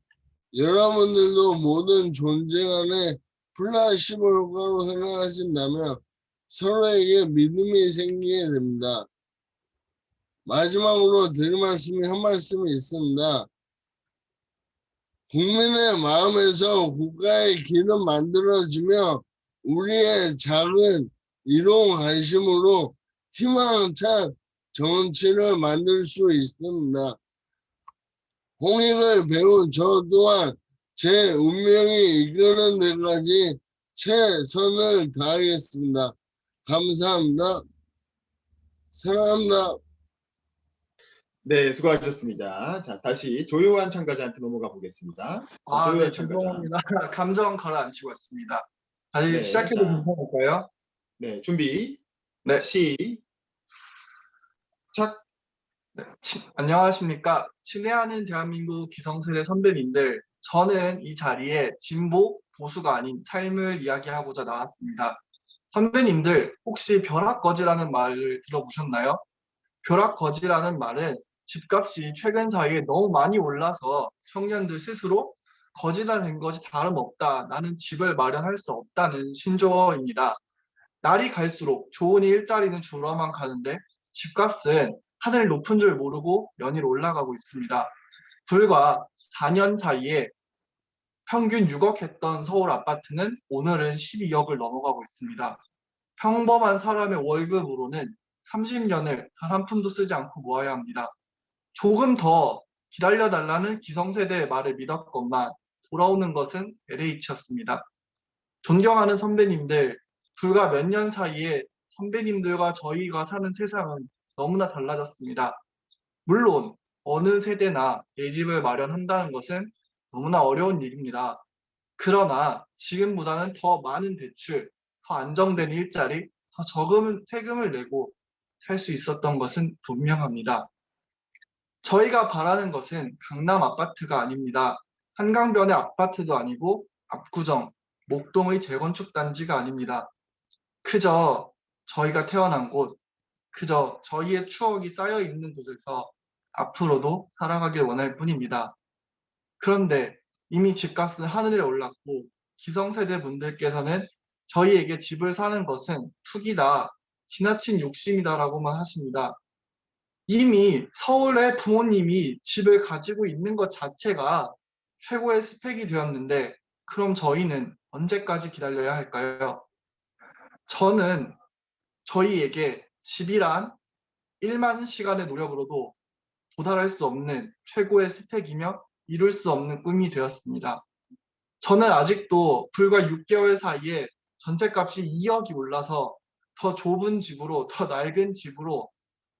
여러분들도 모든 존재 간의 플라시보 효과로 생각하신다면 서로에게 믿음이 생기게 됩니다. 마지막으로 드릴 말씀이 한 말씀이 있습니다. 국민의 마음에서 국가의 길을 만들어지며 우리의 작은 이로운 관심으로 희망찬 정치를 만들 수 있습니다. 공익을 배운 저 또한 제 운명이 이끄는 데까지 최선을 다하겠습니다. 감사합니다. 사랑합니다. 네, 수고하셨습니다. 자, 다시 조요한 참가자한테 넘어가 보겠습니다. 자, 조요한 네, 참가자. 죄송합니다. 감정 가라앉히고 왔습니다. 다시 네, 시작해도 자. 괜찮을까요? 네, 준비. 네. 시작. 안녕하십니까. 친애하는 대한민국 기성세대 선배님들, 저는 이 자리에 진보, 보수가 아닌 삶을 이야기하고자 나왔습니다. 선배님들, 혹시 벼락거지라는 말을 들어보셨나요? 벼락거지라는 말은 집값이 최근 사이에 너무 많이 올라서 청년들 스스로 거지가 된 것이 다름없다. 나는 집을 마련할 수 없다는 신조어입니다. 날이 갈수록 좋은 일자리는 줄어만 가는데 집값은 하늘 높은 줄 모르고 연일 올라가고 있습니다. 불과 4년 사이에 평균 6억 했던 서울 아파트는 오늘은 12억을 넘어가고 있습니다. 평범한 사람의 월급으로는 30년을 단 한 푼도 쓰지 않고 모아야 합니다. 조금 더 기다려달라는 기성세대의 말을 믿었건만 돌아오는 것은 LH였습니다. 존경하는 선배님들, 불과 몇 년 사이에 선배님들과 저희가 사는 세상은 너무나 달라졌습니다. 물론 어느 세대나 내 집을 마련한다는 것은 너무나 어려운 일입니다. 그러나 지금보다는 더 많은 대출, 더 안정된 일자리, 더 적은 세금을 내고 살 수 있었던 것은 분명합니다. 저희가 바라는 것은 강남 아파트가 아닙니다. 한강변의 아파트도 아니고 압구정, 목동의 재건축 단지가 아닙니다. 그저 저희가 태어난 곳, 그저 저희의 추억이 쌓여 있는 곳에서 앞으로도 살아가길 원할 뿐입니다. 그런데 이미 집값은 하늘에 올랐고 기성세대 분들께서는 저희에게 집을 사는 것은 투기다, 지나친 욕심이다라고만 하십니다. 이미 서울의 부모님이 집을 가지고 있는 것 자체가 최고의 스펙이 되었는데 그럼 저희는 언제까지 기다려야 할까요? 저는 저희에게 집이란 1만 시간의 노력으로도 도달할 수 없는 최고의 스펙이며 이룰 수 없는 꿈이 되었습니다. 저는 아직도 불과 6개월 사이에 전셋값이 2억이 올라서 더 좁은 집으로, 더 낡은 집으로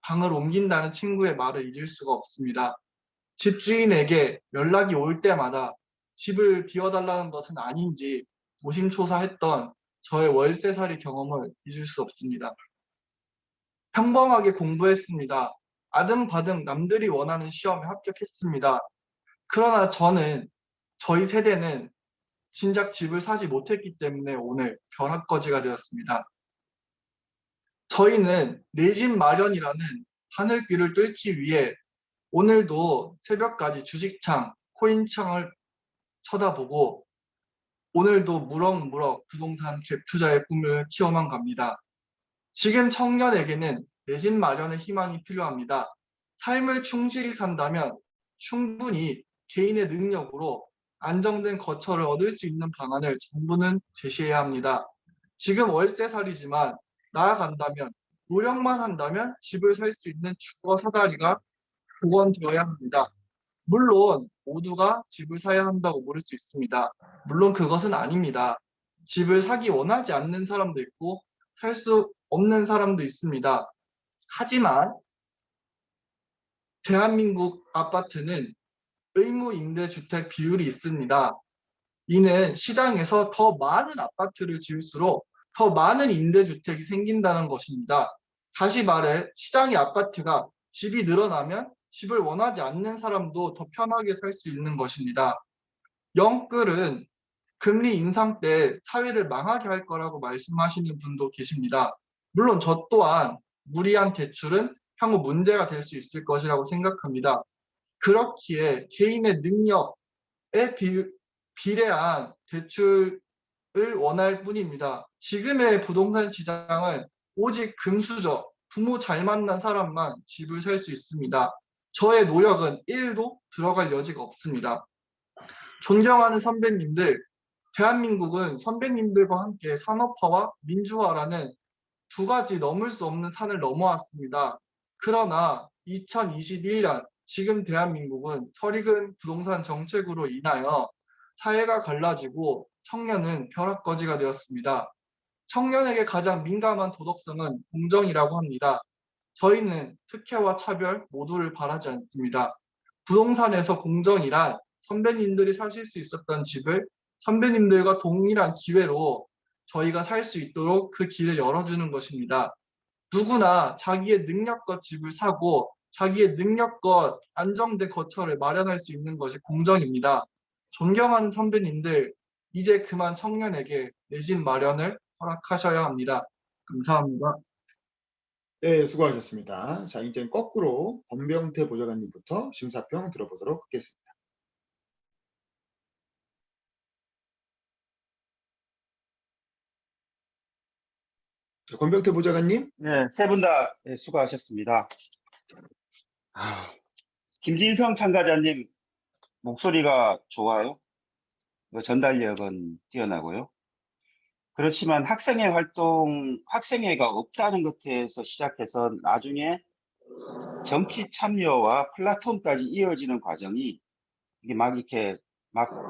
방을 옮긴다는 친구의 말을 잊을 수가 없습니다. 집주인에게 연락이 올 때마다 집을 비워달라는 것은 아닌지 노심초사했던 저의 월세살이 경험을 잊을 수 없습니다. 평범하게 공부했습니다. 아등바등 남들이 원하는 시험에 합격했습니다. 그러나 저희 세대는 진작 집을 사지 못했기 때문에 오늘 벼락거지가 되었습니다. 저희는 내 집 마련이라는 하늘길을 뚫기 위해 오늘도 새벽까지 주식창, 코인창을 쳐다보고 오늘도 무럭무럭 부동산 갭 투자의 꿈을 키워만 갑니다. 지금 청년에게는 내 집 마련의 희망이 필요합니다. 삶을 충실히 산다면 충분히 개인의 능력으로 안정된 거처를 얻을 수 있는 방안을 정부는 제시해야 합니다. 지금 월세살이지만 나아간다면 노력만 한다면 집을 살 수 있는 주거 사다리가 복원되어야 합니다. 물론 모두가 집을 사야 한다고 물을 수 있습니다. 물론 그것은 아닙니다. 집을 사기 원하지 않는 사람도 있고 살 수 없는 사람도 있습니다. 하지만 대한민국 아파트는 의무 임대주택 비율이 있습니다. 이는 시장에서 더 많은 아파트를 지을수록 더 많은 임대주택이 생긴다는 것입니다. 다시 말해 시장의 아파트가 집이 늘어나면 집을 원하지 않는 사람도 더 편하게 살 수 있는 것입니다. 영끌은 금리 인상 때 사회를 망하게 할 거라고 말씀하시는 분도 계십니다. 물론 저 또한 무리한 대출은 향후 문제가 될 수 있을 것이라고 생각합니다. 그렇기에 개인의 능력에 비례한 대출을 원할 뿐입니다. 지금의 부동산 시장은 오직 금수저, 부모 잘 만난 사람만 집을 살 수 있습니다. 저의 노력은 1도 들어갈 여지가 없습니다. 존경하는 선배님들, 대한민국은 선배님들과 함께 산업화와 민주화라는 두 가지 넘을 수 없는 산을 넘어왔습니다. 그러나 2021년 지금 대한민국은 설익은 부동산 정책으로 인하여 사회가 갈라지고 청년은 벼락거지가 되었습니다. 청년에게 가장 민감한 도덕성은 공정이라고 합니다. 저희는 특혜와 차별 모두를 바라지 않습니다. 부동산에서 공정이란 선배님들이 사실 수 있었던 집을 선배님들과 동일한 기회로 저희가 살 수 있도록 그 길을 열어주는 것입니다. 누구나 자기의 능력껏 집을 사고 자기의 능력껏 안정된 거처를 마련할 수 있는 것이 공정입니다. 존경하는 선배님들, 이제 그만 청년에게 내 집 마련을 허락하셔야 합니다. 감사합니다. 네, 수고하셨습니다. 자, 이제 거꾸로 권병태 보좌관님부터 심사평 들어보도록 하겠습니다. 자, 권병태 보좌관님. 네, 세 분 다 수고하셨습니다. 김진성 참가자님 목소리가 좋아요. 전달력은 뛰어나고요. 그렇지만 학생회가 없다는 것에서 시작해서 나중에 정치 참여와 플랫폼까지 이어지는 과정이 이게 막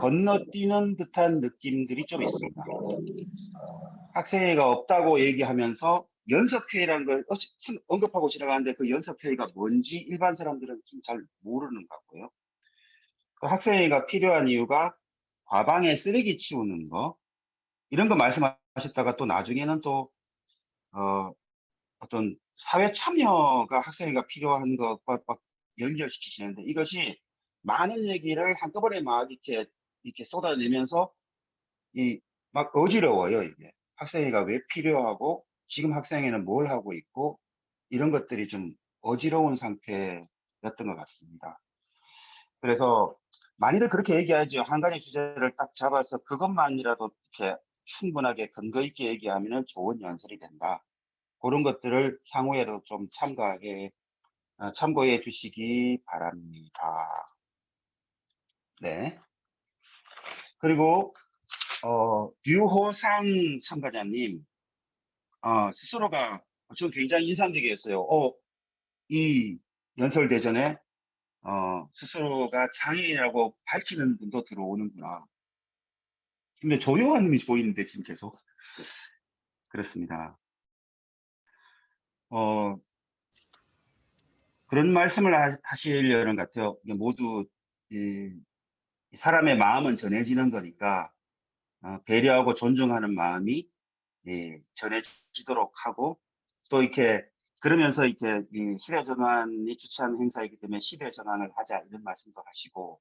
건너뛰는 듯한 느낌들이 좀 있습니다. 학생회가 없다고 얘기하면서 연석회의라는 걸 언급하고 지나가는데 그 연석회의가 뭔지 일반 사람들은 좀 잘 모르는 것 같고요. 그 학생회가 필요한 이유가 과방에 쓰레기 치우는 거 이런 거 말씀하셨다가 또 나중에는 또 어떤 사회 참여가 학생회가 필요한 것과 막 연결시키시는데 이것이 많은 얘기를 한꺼번에 막 이렇게 쏟아내면서 막 어지러워요. 이게 학생회가 왜 필요하고 지금 학생회는 뭘 하고 있고 이런 것들이 좀 어지러운 상태였던 것 같습니다. 그래서 많이들 그렇게 얘기하죠. 한 가지 주제를 딱 잡아서 그것만이라도 이렇게 충분하게 근거 있게 얘기하면 좋은 연설이 된다. 그런 것들을 향후에도 좀 참고해 주시기 바랍니다. 네. 그리고 류호상 참가자님 스스로가 좀 굉장히 인상적이었어요. 이 연설 대전에 스스로가 장애인이라고 밝히는 분도 들어오는구나. 근데 조용한 놈이 보이는데 지금 계속 그렇습니다. 그런 말씀을 하시려는 것 같아요. 모두 사람의 마음은 전해지는 거니까 배려하고 존중하는 마음이 전해지도록 하고 또 이렇게 그러면서 이렇게 이 시대전환이 주최하는 행사이기 때문에 시대전환을 하자 이런 말씀도 하시고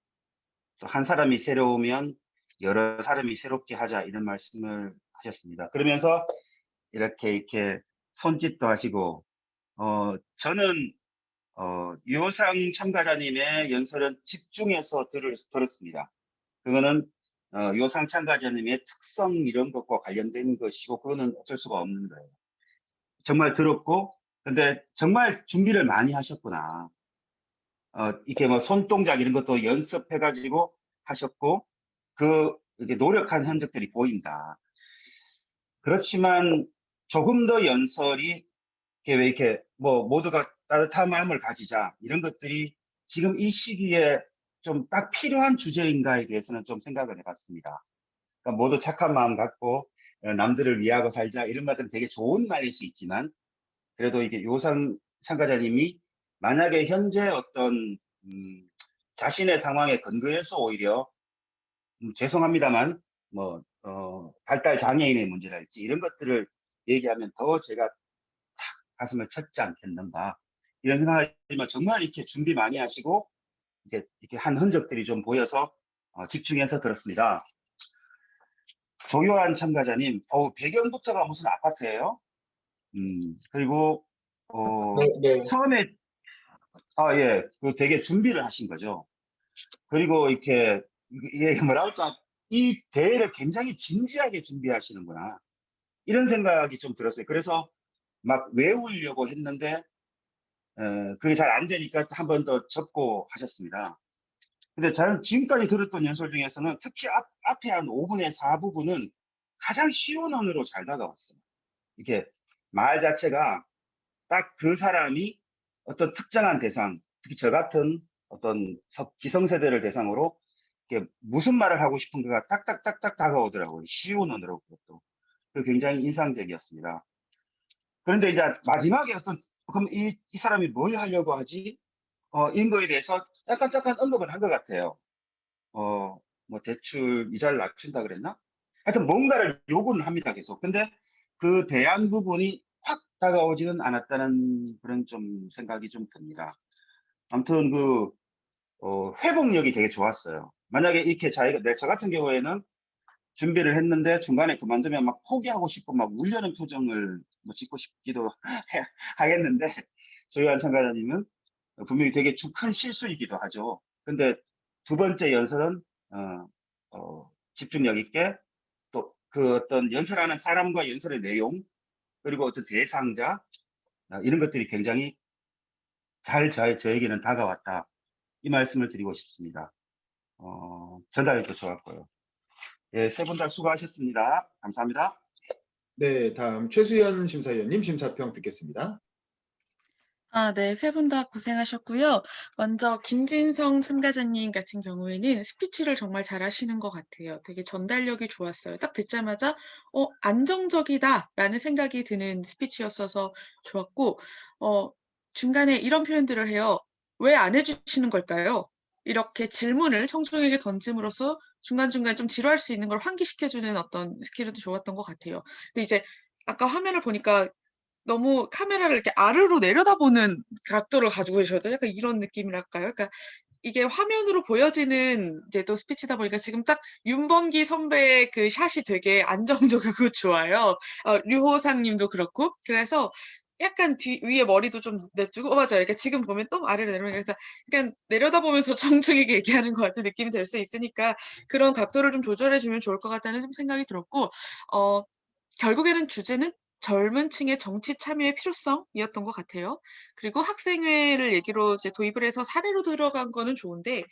또 한 사람이 새로우면 여러 사람이 새롭게 하자 이런 말씀을 하셨습니다. 그러면서 이렇게 손짓도 하시고 저는 유호상 참가자님의 연설은 집중해서 들었습니다. 그거는 유호상 참가자님의 특성 이런 것과 관련된 것이고 그거는 어쩔 수가 없는 거예요. 정말 들었고 근데 정말 준비를 많이 하셨구나. 이렇게 뭐 손동작 이런 것도 연습해가지고 하셨고 이렇게 노력한 흔적들이 보인다. 그렇지만 조금 더 연설이 왜 이렇게 뭐 모두가 따뜻한 마음을 가지자 이런 것들이 지금 이 시기에 좀 딱 필요한 주제인가에 대해서는 좀 생각을 해봤습니다. 그러니까 모두 착한 마음 갖고 남들을 위하고 살자 이런 말들은 되게 좋은 말일 수 있지만 그래도 이게 요상 참가자님이 만약에 현재 어떤 자신의 상황에 근거해서 오히려 죄송합니다만 뭐 발달 장애인의 문제랄지 이런 것들을 얘기하면 더 제가 가슴을 쳤지 않겠는가 이런 생각하지만 정말 이렇게 준비 많이 하시고 이렇게 한 흔적들이 좀 보여서 집중해서 들었습니다. 조요한 참가자님, 배경부터가 무슨 아파트예요? 그리고 네. 처음에 예, 되게 준비를 하신 거죠. 그리고 이게 뭐라 할까 이 대회를 굉장히 진지하게 준비하시는구나 이런 생각이 좀 들었어요. 그래서 막 외우려고 했는데 그게 잘 안 되니까 한 번 더 접고 하셨습니다. 근데 저는 지금까지 들었던 연설 중에서는 특히 앞에 한 5분의 4 부분은 가장 쉬운 언어로 잘 다가왔어요. 이게 말 자체가 딱 그 사람이 어떤 특정한 대상, 특히 저 같은 어떤 기성세대를 대상으로 이게 무슨 말을 하고 싶은가가 딱딱딱딱 다가오더라고요. 쉬운 언어로 그것도. 그 굉장히 인상적이었습니다. 그런데 이제 마지막에 그럼 이 사람이 뭘 하려고 하지? 인거에 대해서 잠깐 언급을 한 것 같아요. 뭐 대출 이자를 낮춘다 그랬나? 하여튼 뭔가를 요구는 합니다, 계속. 근데 그 대안 부분이 확 다가오지는 않았다는 그런 좀 생각이 좀 듭니다. 아무튼 회복력이 되게 좋았어요. 만약에 이렇게 저 같은 경우에는 준비를 했는데 중간에 그만두면 막 포기하고 싶고 막 울려는 표정을 뭐 짓고 싶기도 하겠는데, 조희환 참가자님은 분명히 되게 큰 실수이기도 하죠. 근데 두 번째 연설은 집중력 있게 또 그 어떤 연설하는 사람과 연설의 내용, 그리고 어떤 대상자, 이런 것들이 굉장히 잘 저에게는 다가왔다. 이 말씀을 드리고 싶습니다. 전달도 좋았고요. 예, 세 분 다 수고하셨습니다. 감사합니다. 네, 다음 최수연 심사위원님 심사평 듣겠습니다. 네. 세 분 다 고생하셨고요. 먼저 김진성 참가자님 같은 경우에는 스피치를 정말 잘하시는 것 같아요. 되게 전달력이 좋았어요. 딱 듣자마자 '안정적이다.'라는 생각이 드는 스피치였어서 좋았고, 중간에 이런 표현들을 해요. "왜 안 해 주시는 걸까요?" 이렇게 질문을 청중에게 던짐으로써 중간중간 좀 지루할 수 있는 걸 환기시켜 주는 어떤 스킬도 좋았던 것 같아요. 근데 이제 아까 화면을 보니까 너무 카메라를 이렇게 아래로 내려다보는 각도를 가지고 계셔도 약간 이런 느낌이랄까요? 그러니까 이게 화면으로 보여지는 이제 또 스피치다 보니까 지금 딱 윤범기 선배의 그 샷이 되게 안정적이고 좋아요. 류호상 님도 그렇고. 그래서 약간 위에 머리도 좀 내주고 맞아요. 그러니까 지금 보면 또 아래로 내려오니까 그래서 약간 내려다보면서 청중에게 얘기하는 것 같은 느낌이 들 수 있으니까 그런 각도를 좀 조절해 주면 좋을 것 같다는 생각이 들었고, 결국에는 주제는 젊은 층의 정치 참여의 필요성이었던 것 같아요. 그리고 학생회를 얘기로 이제 도입을 해서 사례로 들어간 거는 좋은데,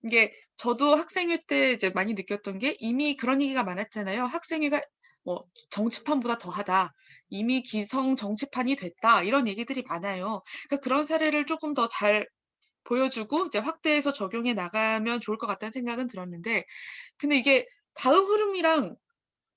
이게 저도 학생회 때 이제 많이 느꼈던 게 이미 그런 얘기가 많았잖아요. 학생회가 뭐 정치판보다 더하다. 이미 기성 정치판이 됐다. 이런 얘기들이 많아요. 그러니까 그런 사례를 조금 더 잘 보여주고 이제 확대해서 적용해 나가면 좋을 것 같다는 생각은 들었는데, 근데 이게 다음 흐름이랑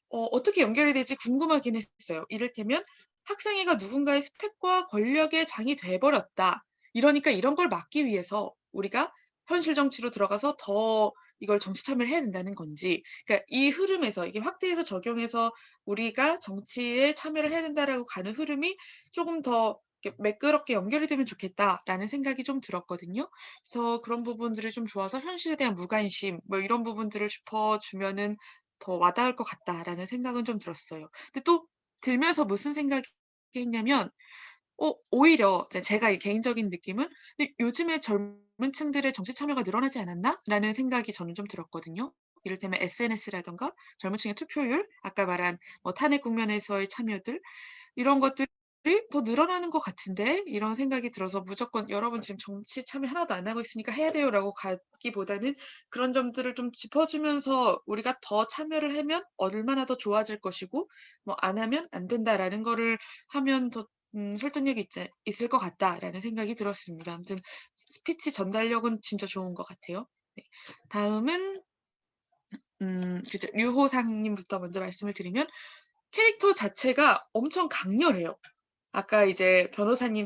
어떻게 연결이 될지 궁금하긴 했어요. 이를테면 학생회가 누군가의 스펙과 권력의 장이 돼 버렸다. 이러니까 이런 걸 막기 위해서 우리가 현실 정치로 들어가서 더 이걸 정치 참여를 해야 된다는 건지, 그러니까 이 흐름에서 이게 확대해서 적용해서 우리가 정치에 참여를 해야 된다라고 가는 흐름이 조금 더 이렇게 매끄럽게 연결이 되면 좋겠다라는 생각이 좀 들었거든요. 그래서 그런 부분들이 좀 좋아서 현실에 대한 무관심 뭐 이런 부분들을 짚어주면은 더 와닿을 것 같다라는 생각은 좀 들었어요. 근데 또 들면서 무슨 생각이 했냐면, 오히려 이제 제가 이 개인적인 느낌은 '근데 요즘에 젊은 층들의 정치 참여가 늘어나지 않았나?'라는 생각이 저는 좀 들었거든요. 이를테면 SNS라든가 젊은 층의 투표율, 아까 말한 뭐 탄핵 국면에서의 참여들, 이런 것들이 더 늘어나는 것 같은데 이런 생각이 들어서 무조건 "여러분 지금 정치 참여 하나도 안 하고 있으니까 해야 돼요."라고 가기보다는 그런 점들을 좀 짚어주면서 우리가 더 참여를 하면 얼마나 더 좋아질 것이고 뭐 "안 하면 안 된다."라는 거를 하면 더 설득력이 있을 것 같다라는 생각이 들었습니다. 아무튼 스피치 전달력은 진짜 좋은 것 같아요. 네. 다음은 그죠. 류호상 님부터 먼저 말씀을 드리면 캐릭터 자체가 엄청 강렬해요. 아까 이제 변호사님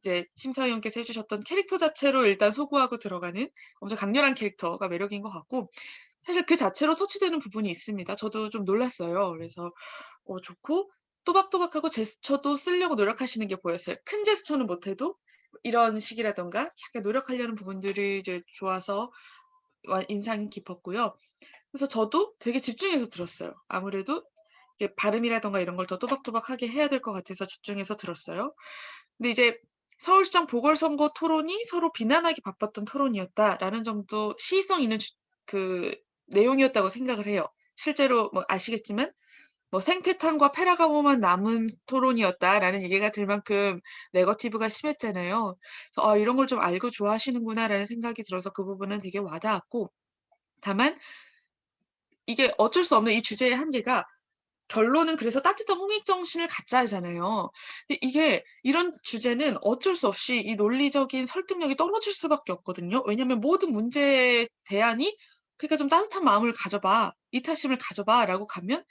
이제 심사위원께서 해 주셨던 캐릭터 자체로 일단 소구하고 들어가는 엄청 강렬한 캐릭터가 매력인 것 같고, 사실 그 자체로 터치되는 부분이 있습니다. 저도 좀 놀랐어요. 그래서 좋고, 또박또박하고 제스처도 쓰려고 노력하시는 게 보였어요. 큰 제스처는 못해도 이런 식이라든가 약간 노력하려는 부분들이 이제 좋아서 인상 깊었고요. 그래서 저도 되게 집중해서 들었어요. 아무래도 이게 발음이라든가 이런 걸 더 또박또박하게 해야 될 것 같아서 집중해서 들었어요. 근데 이제 서울시장 보궐선거 토론이 서로 비난하기 바빴던 토론이었다라는 점도 시의성 있는 그 내용이었다고 생각을 해요. 실제로 뭐 아시겠지만 뭐 생태탕과 페라가모만 남은 토론이었다라는 얘기가 들 만큼 네거티브가 심했잖아요. 그래서 이런 걸 좀 알고 좋아하시는구나라는 생각이 들어서 그 부분은 되게 와닿았고, 다만 이게 어쩔 수 없는 이 주제의 한계가 결론은 그래서 따뜻한 홍익 정신을 갖자잖아요. 근데 이게 이런 주제는 어쩔 수 없이 이 논리적인 설득력이 떨어질 수밖에 없거든요. 왜냐하면 모든 문제의 대안이 그러니까 좀 따뜻한 마음을 가져봐, 이타심을 가져봐라고 가면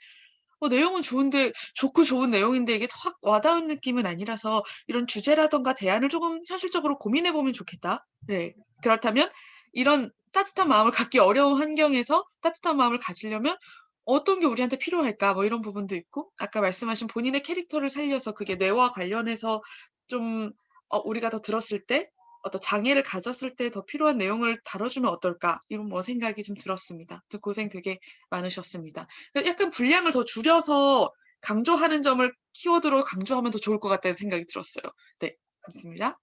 내용은 좋은데 좋고 좋은 내용인데 이게 확 와닿은 느낌은 아니라서 이런 주제라든가 대안을 조금 현실적으로 고민해 보면 좋겠다. 네. 그렇다면 이런 따뜻한 마음을 갖기 어려운 환경에서 따뜻한 마음을 가지려면 어떤 게 우리한테 필요할까? 뭐 이런 부분도 있고, 아까 말씀하신 본인의 캐릭터를 살려서 그게 뇌와 관련해서 좀 우리가 더 들었을 때 어떤 장애를 가졌을 때 더 필요한 내용을 다뤄주면 어떨까? 이런 뭐 생각이 좀 들었습니다. 고생 되게 많으셨습니다. 약간 분량을 더 줄여서 강조하는 점을 키워드로 강조하면 더 좋을 것 같다는 생각이 들었어요. 네, 좋습니다.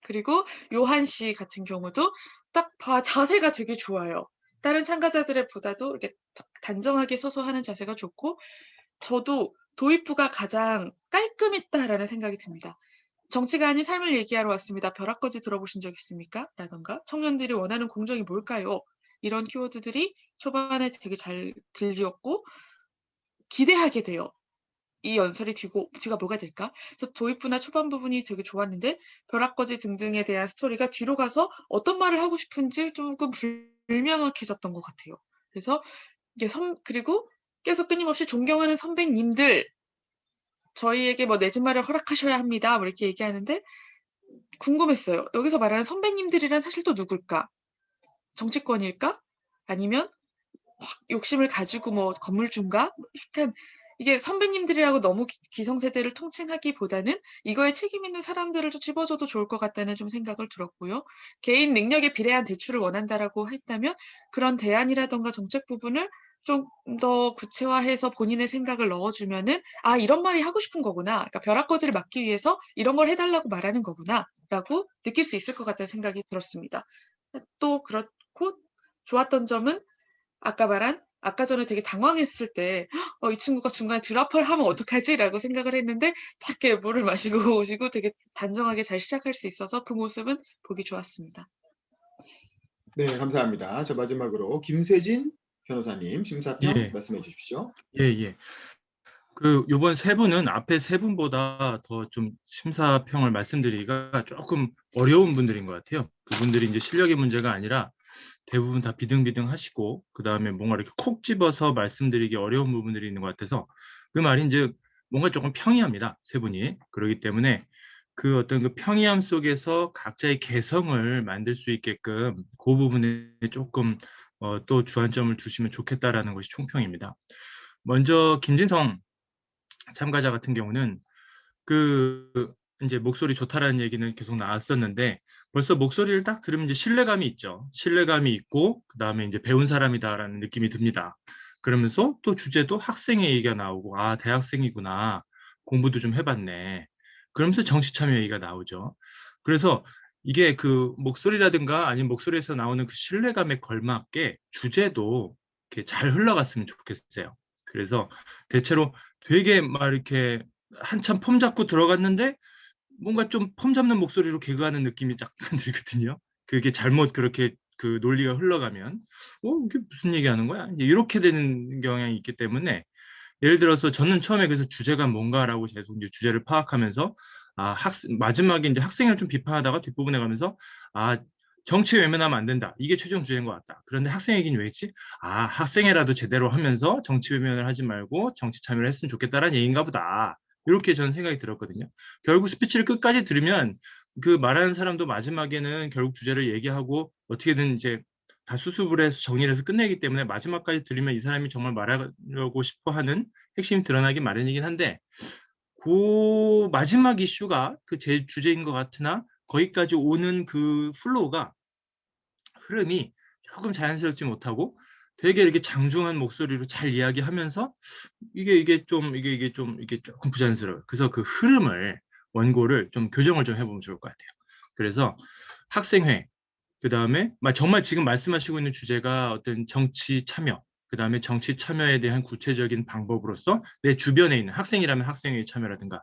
그리고 요한 씨 같은 경우도 딱 자세가 되게 좋아요. 다른 참가자들의 보다도 이렇게 단정하게 서서 하는 자세가 좋고, 저도 도입부가 가장 깔끔했다라는 생각이 듭니다. 정치가 아닌 삶을 얘기하러 왔습니다. 벼락거지 들어보신 적 있습니까? 라던가 청년들이 원하는 공정이 뭘까요? 이런 키워드들이 초반에 되게 잘 들렸고 기대하게 돼요. 이 연설이 뒤가 뭐가 될까? 그래서 도입부나 초반 부분이 되게 좋았는데 벼락거지 등등에 대한 스토리가 뒤로 가서 어떤 말을 하고 싶은지 조금 불명확해졌던 것 같아요. 그래서 이게 그리고 계속 끊임없이 존경하는 선배님들, 저희에게 뭐 내집 마련 허락하셔야 합니다. 뭐 이렇게 얘기하는데 궁금했어요. 여기서 말하는 선배님들이란 사실 또 누굴까? 정치권일까? 아니면 막 욕심을 가지고 뭐 건물주인가? 약간 이게 선배님들이라고 너무 기성세대를 통칭하기보다는 이거에 책임 있는 사람들을 좀 집어줘도 좋을 것 같다는 좀 생각을 들었고요. 개인 능력에 비례한 대출을 원한다라고 했다면 그런 대안이라던가 정책 부분을 좀 더 구체화해서 본인의 생각을 넣어주면은 이런 말이 하고 싶은 거구나. 그러니까 벼락거지를 막기 위해서 이런 걸 해달라고 말하는 거구나라고 느낄 수 있을 것 같다는 생각이 들었습니다. 또 그렇고 좋았던 점은 아까 전에 되게 당황했을 때 이 친구가 중간에 드랍을 하면 어떡하지?'라고 생각을 했는데 딱 이렇게 물을 마시고 오시고 되게 단정하게 잘 시작할 수 있어서 그 모습은 보기 좋았습니다. 네, 감사합니다. 저 마지막으로 김세진 변호사님 심사평 예. 말씀해 주십시오. 예. 요번 세 분은 앞에 세 분보다 더 좀 심사평을 말씀드리기가 조금 어려운 분들인 것 같아요. 그분들이 이제 실력의 문제가 아니라 대부분 다 비등비등하시고 그다음에 뭔가 이렇게 콕 집어서 말씀드리기 어려운 부분들이 있는 것 같아서 그 말인즉 뭔가 조금 평이합니다. 세 분이. 그렇기 때문에 그 어떤 그 평이함 속에서 각자의 개성을 만들 수 있게끔 그 부분에 조금 또 주안점을 주시면 좋겠다라는 것이 총평입니다. 먼저 김진성 참가자 같은 경우는 이제 목소리 좋다라는 얘기는 계속 나왔었는데 벌써 목소리를 딱 들으면 이제 신뢰감이 있죠. 신뢰감이 있고 그다음에 이제 배운 사람이다라는 느낌이 듭니다. 그러면서 또 주제도 학생의 얘기가 나오고 대학생이구나. 공부도 좀 해봤네. 그러면서 정치 참여 얘기가 나오죠. 그래서 이게 그 목소리라든가 아니면 목소리에서 나오는 그 신뢰감에 걸맞게 주제도 이렇게 잘 흘러갔으면 좋겠어요. 그래서 대체로 되게 막 이렇게 한참 폼 잡고 들어갔는데 뭔가 좀 폼 잡는 목소리로 개그하는 느낌이 약간 들거든요. 그게 잘못 그렇게 그 논리가 흘러가면 이게 무슨 얘기하는 거야? 이렇게 되는 경향이 있기 때문에 예를 들어서 저는 처음에 그래서 주제가 뭔가라고 계속 이제 주제를 파악하면서 마지막에 이제 학생을 좀 비판하다가 뒷부분에 가면서 정치 외면하면 안 된다. 이게 최종 주제인 것 같다. 그런데 학생 얘기는 왜 했지? 학생회라도 제대로 하면서 정치 외면을 하지 말고 정치 참여를 했으면 좋겠다라는 얘기인가 보다. 이렇게 저는 생각이 들었거든요. 결국 스피치를 끝까지 들으면 그 말하는 사람도 마지막에는 결국 주제를 얘기하고 어떻게든 이제 다 수습을 해서 정리를 해서 끝내기 때문에 마지막까지 들으면 이 사람이 정말 말하고 싶어 하는 핵심이 드러나기 마련이긴 한데 그 마지막 이슈가 그 제 주제인 것 같으나 거기까지 오는 그 흐름이 조금 자연스럽지 못하고 되게 이렇게 장중한 목소리로 잘 이야기하면서 이게 조금 부자연스러워요. 그래서 그 흐름을 원고를 좀 교정을 좀 해보면 좋을 것 같아요. 그래서 학생회, 그 다음에 정말 지금 말씀하시고 있는 주제가 어떤 정치 참여, 그다음에 정치 참여에 대한 구체적인 방법으로서 내 주변에 있는 학생이라면 학생의 참여라든가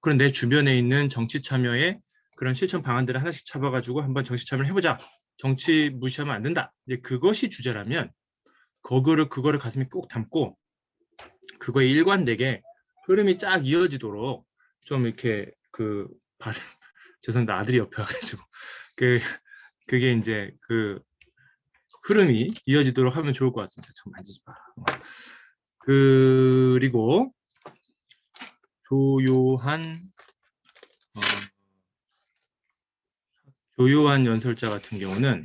그런 내 주변에 있는 정치 참여의 그런 실천 방안들을 하나씩 잡아가지고 한번 정치 참여를 해보자. 정치 무시하면 안 된다. 이제 그것이 주제라면 그거를 가슴에 꼭 담고 그거에 일관되게 흐름이 쫙 이어지도록 좀 이렇게 죄송합니다. 아들이 옆에 와가지고 그게 이제 그 흐름이 이어지도록 하면 좋을 것 같습니다. 참 만지지 마. 그리고 조요한 연설자 같은 경우는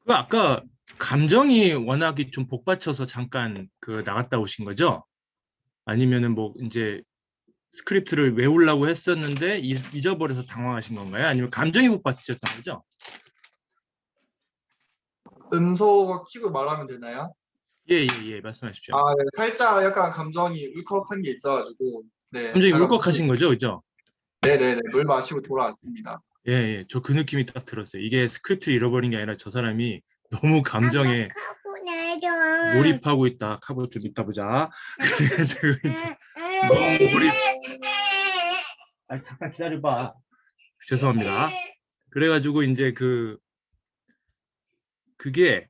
그 아까 감정이 워낙에 좀 복받쳐서 잠깐 나갔다 오신 거죠? 아니면은 뭐 이제 스크립트를 외우려고 했었는데 잊어버려서 당황하신 건가요? 아니면 감정이 복받쳤던 거죠? 음소거 키고 말하면 되나요? 예, 말씀하십시오. 아, 네. 살짝 약간 감정이 울컥한 게 있어가지고, 네. 감정이 잠깐 울컥하신 거죠, 그죠? 네네네. 물 마시고 돌아왔습니다. 예, 저 그 느낌이 딱 들었어요. 이게 스크립트를 잃어버린 게 아니라 저 사람이 너무 감정에 몰입하고 있다. 카보 좀 이따 보자. 그래가지고 이제 너무 몰입. 아, 잠깐 기다려봐. 죄송합니다. 그래가지고 이제 그게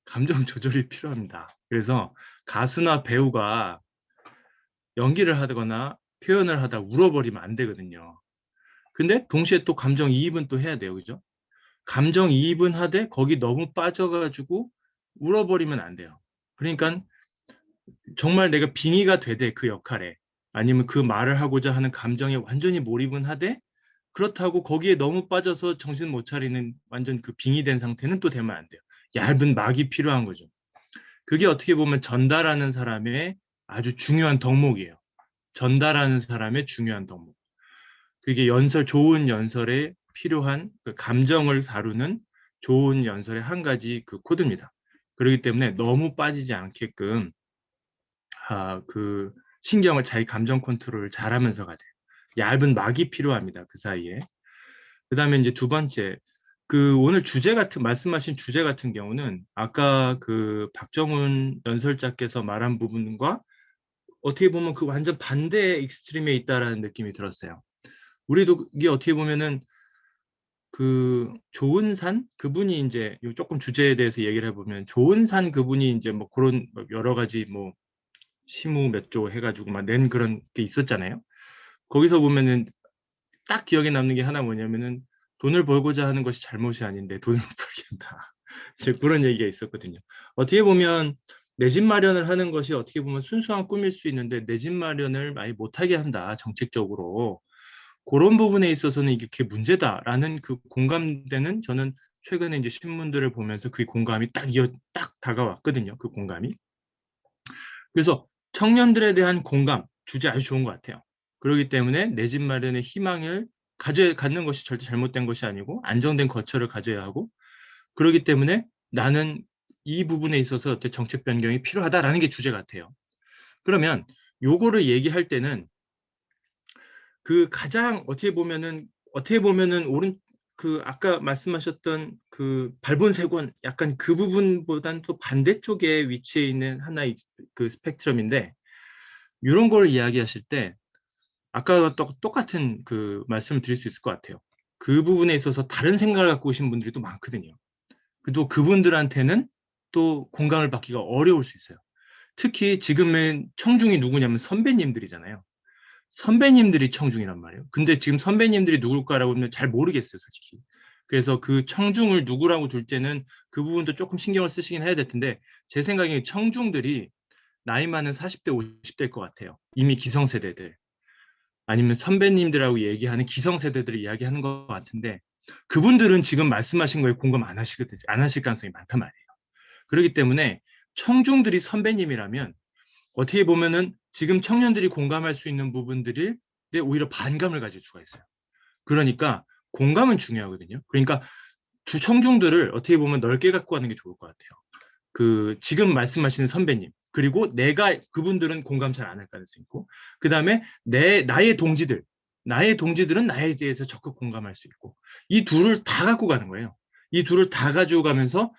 감정 조절이 필요합니다. 그래서 가수나 배우가 연기를 하거나 표현을 하다 울어버리면 안 되거든요. 근데 동시에 또 감정이입은 또 해야 돼요. 그죠? 감정이입은 하되 거기 너무 빠져가지고 울어버리면 안 돼요. 그러니까 정말 내가 빙의가 되되 그 역할에 아니면 그 말을 하고자 하는 감정에 완전히 몰입은 하되 그렇다고 거기에 너무 빠져서 정신 못 차리는 완전 그 빙의된 상태는 또 되면 안 돼요. 얇은 막이 필요한 거죠. 그게 어떻게 보면 전달하는 사람의 아주 중요한 덕목이에요. 전달하는 사람의 중요한 덕목. 그게 좋은 연설에 필요한 그 감정을 다루는 좋은 연설의 한 가지 그 코드입니다. 그렇기 때문에 너무 빠지지 않게끔 신경을 자기 감정 컨트롤을 잘하면서 가야 돼요. 얇은 막이 필요합니다. 그 사이에. 그 다음에 이제 두 번째, 오늘 말씀하신 주제 같은 경우는 아까 박정훈 연설자께서 말한 부분과 어떻게 보면 그 완전 반대 익스트림에 있다라는 느낌이 들었어요. 우리도 이게 어떻게 보면은 조은산 그분이 이제 조금 주제에 대해서 얘기를 해보면 조은산 그분이 이제 뭐 그런 여러 가지 뭐 시무 몇 조 해가지고 막 낸 그런 게 있었잖아요. 거기서 보면은 딱 기억에 남는 게 하나 뭐냐면은 돈을 벌고자 하는 것이 잘못이 아닌데 돈을 못 벌게 한다. 이제 그런 얘기가 있었거든요. 어떻게 보면 내 집 마련을 하는 것이 어떻게 보면 순수한 꿈일 수 있는데 내 집 마련을 많이 못하게 한다. 정책적으로. 그런 부분에 있어서는 이게 문제다라는 그 공감대는 저는 최근에 이제 신문들을 보면서 그 공감이 딱 다가왔거든요. 그 공감이. 그래서 청년들에 대한 공감 주제 아주 좋은 것 같아요. 그렇기 때문에 내 집 마련의 희망을 갖는 것이 절대 잘못된 것이 아니고 안정된 거처를 가져야 하고 그렇기 때문에 나는 이 부분에 있어서 정책 변경이 필요하다라는 게 주제 같아요. 그러면 요거를 얘기할 때는 가장 어떻게 보면은 아까 말씀하셨던 발본색원 약간 그 부분보다는 또 반대쪽에 위치해 있는 하나의 스펙트럼인데 이런 걸 이야기하실 때 아까와 똑같은 말씀을 드릴 수 있을 것 같아요. 그 부분에 있어서 다른 생각을 갖고 오신 분들이 또 많거든요. 또 그분들한테는 또 공감을 받기가 어려울 수 있어요. 특히 지금의 청중이 누구냐면 선배님들이잖아요. 선배님들이 청중이란 말이에요. 근데 지금 선배님들이 누굴까라고 하면 잘 모르겠어요, 솔직히. 그래서 그 청중을 누구라고 둘 때는 그 부분도 조금 신경을 쓰시긴 해야 될 텐데 제 생각에 청중들이 나이 많은 40대, 50대일 것 같아요. 이미 기성세대들. 아니면 선배님들하고 얘기하는 기성세대들을 이야기하는 것 같은데 그분들은 지금 말씀하신 거에 공감 안 하시거든요. 안 하실 가능성이 많단 말이에요. 그렇기 때문에 청중들이 선배님이라면 어떻게 보면은 지금 청년들이 공감할 수 있는 부분들이 오히려 반감을 가질 수가 있어요. 그러니까 공감은 중요하거든요. 그러니까 두 청중들을 어떻게 보면 넓게 갖고 가는 게 좋을 것 같아요. 지금 말씀하시는 선배님 그리고 그분들은 공감 잘 안 할 가능성이 있고 그 다음에 나의 동지들은 나에 대해서 적극 공감할 수 있고 이 둘을 다 갖고 가는 거예요. 이 둘을 다 가지고 가면서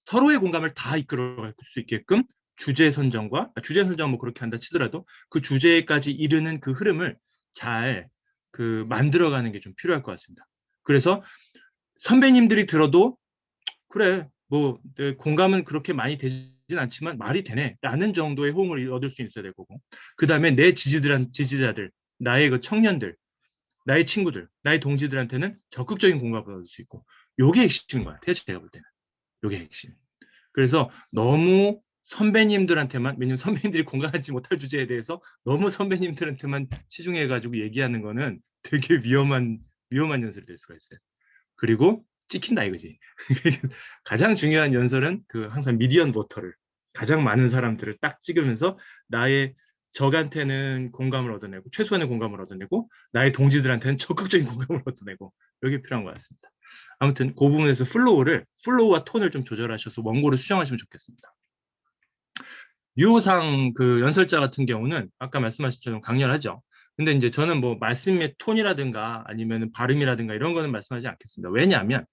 서로의 공감을 다 이끌어갈 수 있게끔 주제 선정 뭐 그렇게 한다 치더라도 그 주제까지 이르는 그 흐름을 잘 그 만들어가는 게 좀 필요할 것 같습니다. 그래서 선배님들이 들어도 그래 뭐 내 공감은 그렇게 많이 되진 않지만 말이 되네 라는 정도의 호응을 얻을 수 있어야 될 거고, 그 다음에 내 지지자들, 나의 그 청년들, 나의 친구들, 나의 동지들한테는 적극적인 공감을 얻을 수 있고, 요게 핵심인 것 같아요. 제가 볼 때는 요게 핵심. 그래서 너무 선배님들한테만, 왜냐면 선배님들이 공감하지 못할 주제에 대해서 너무 선배님들한테만 치중해가지고 얘기하는 거는 되게 위험한 연설이 될 수가 있어요. 그리고 찍힌다 이거지. 가장 중요한 연설은 그 항상 미디언 보터를, 가장 많은 사람들을 딱 찍으면서 나의 적한테는 공감을 얻어내고, 최소한의 공감을 얻어내고, 나의 동지들한테는 적극적인 공감을 얻어내고, 이게 필요한 것 같습니다. 아무튼 그 부분에서 플로우와 톤을 좀 조절하셔서 원고를 수정하시면 좋겠습니다. 유호상 그 연설자 같은 경우는 아까 말씀하신 것처럼 강렬하죠. 근데 이제 저는 뭐 말씀의 톤이라든가 아니면 발음이라든가 이런 거는 말씀하지 않겠습니다. 왜냐하면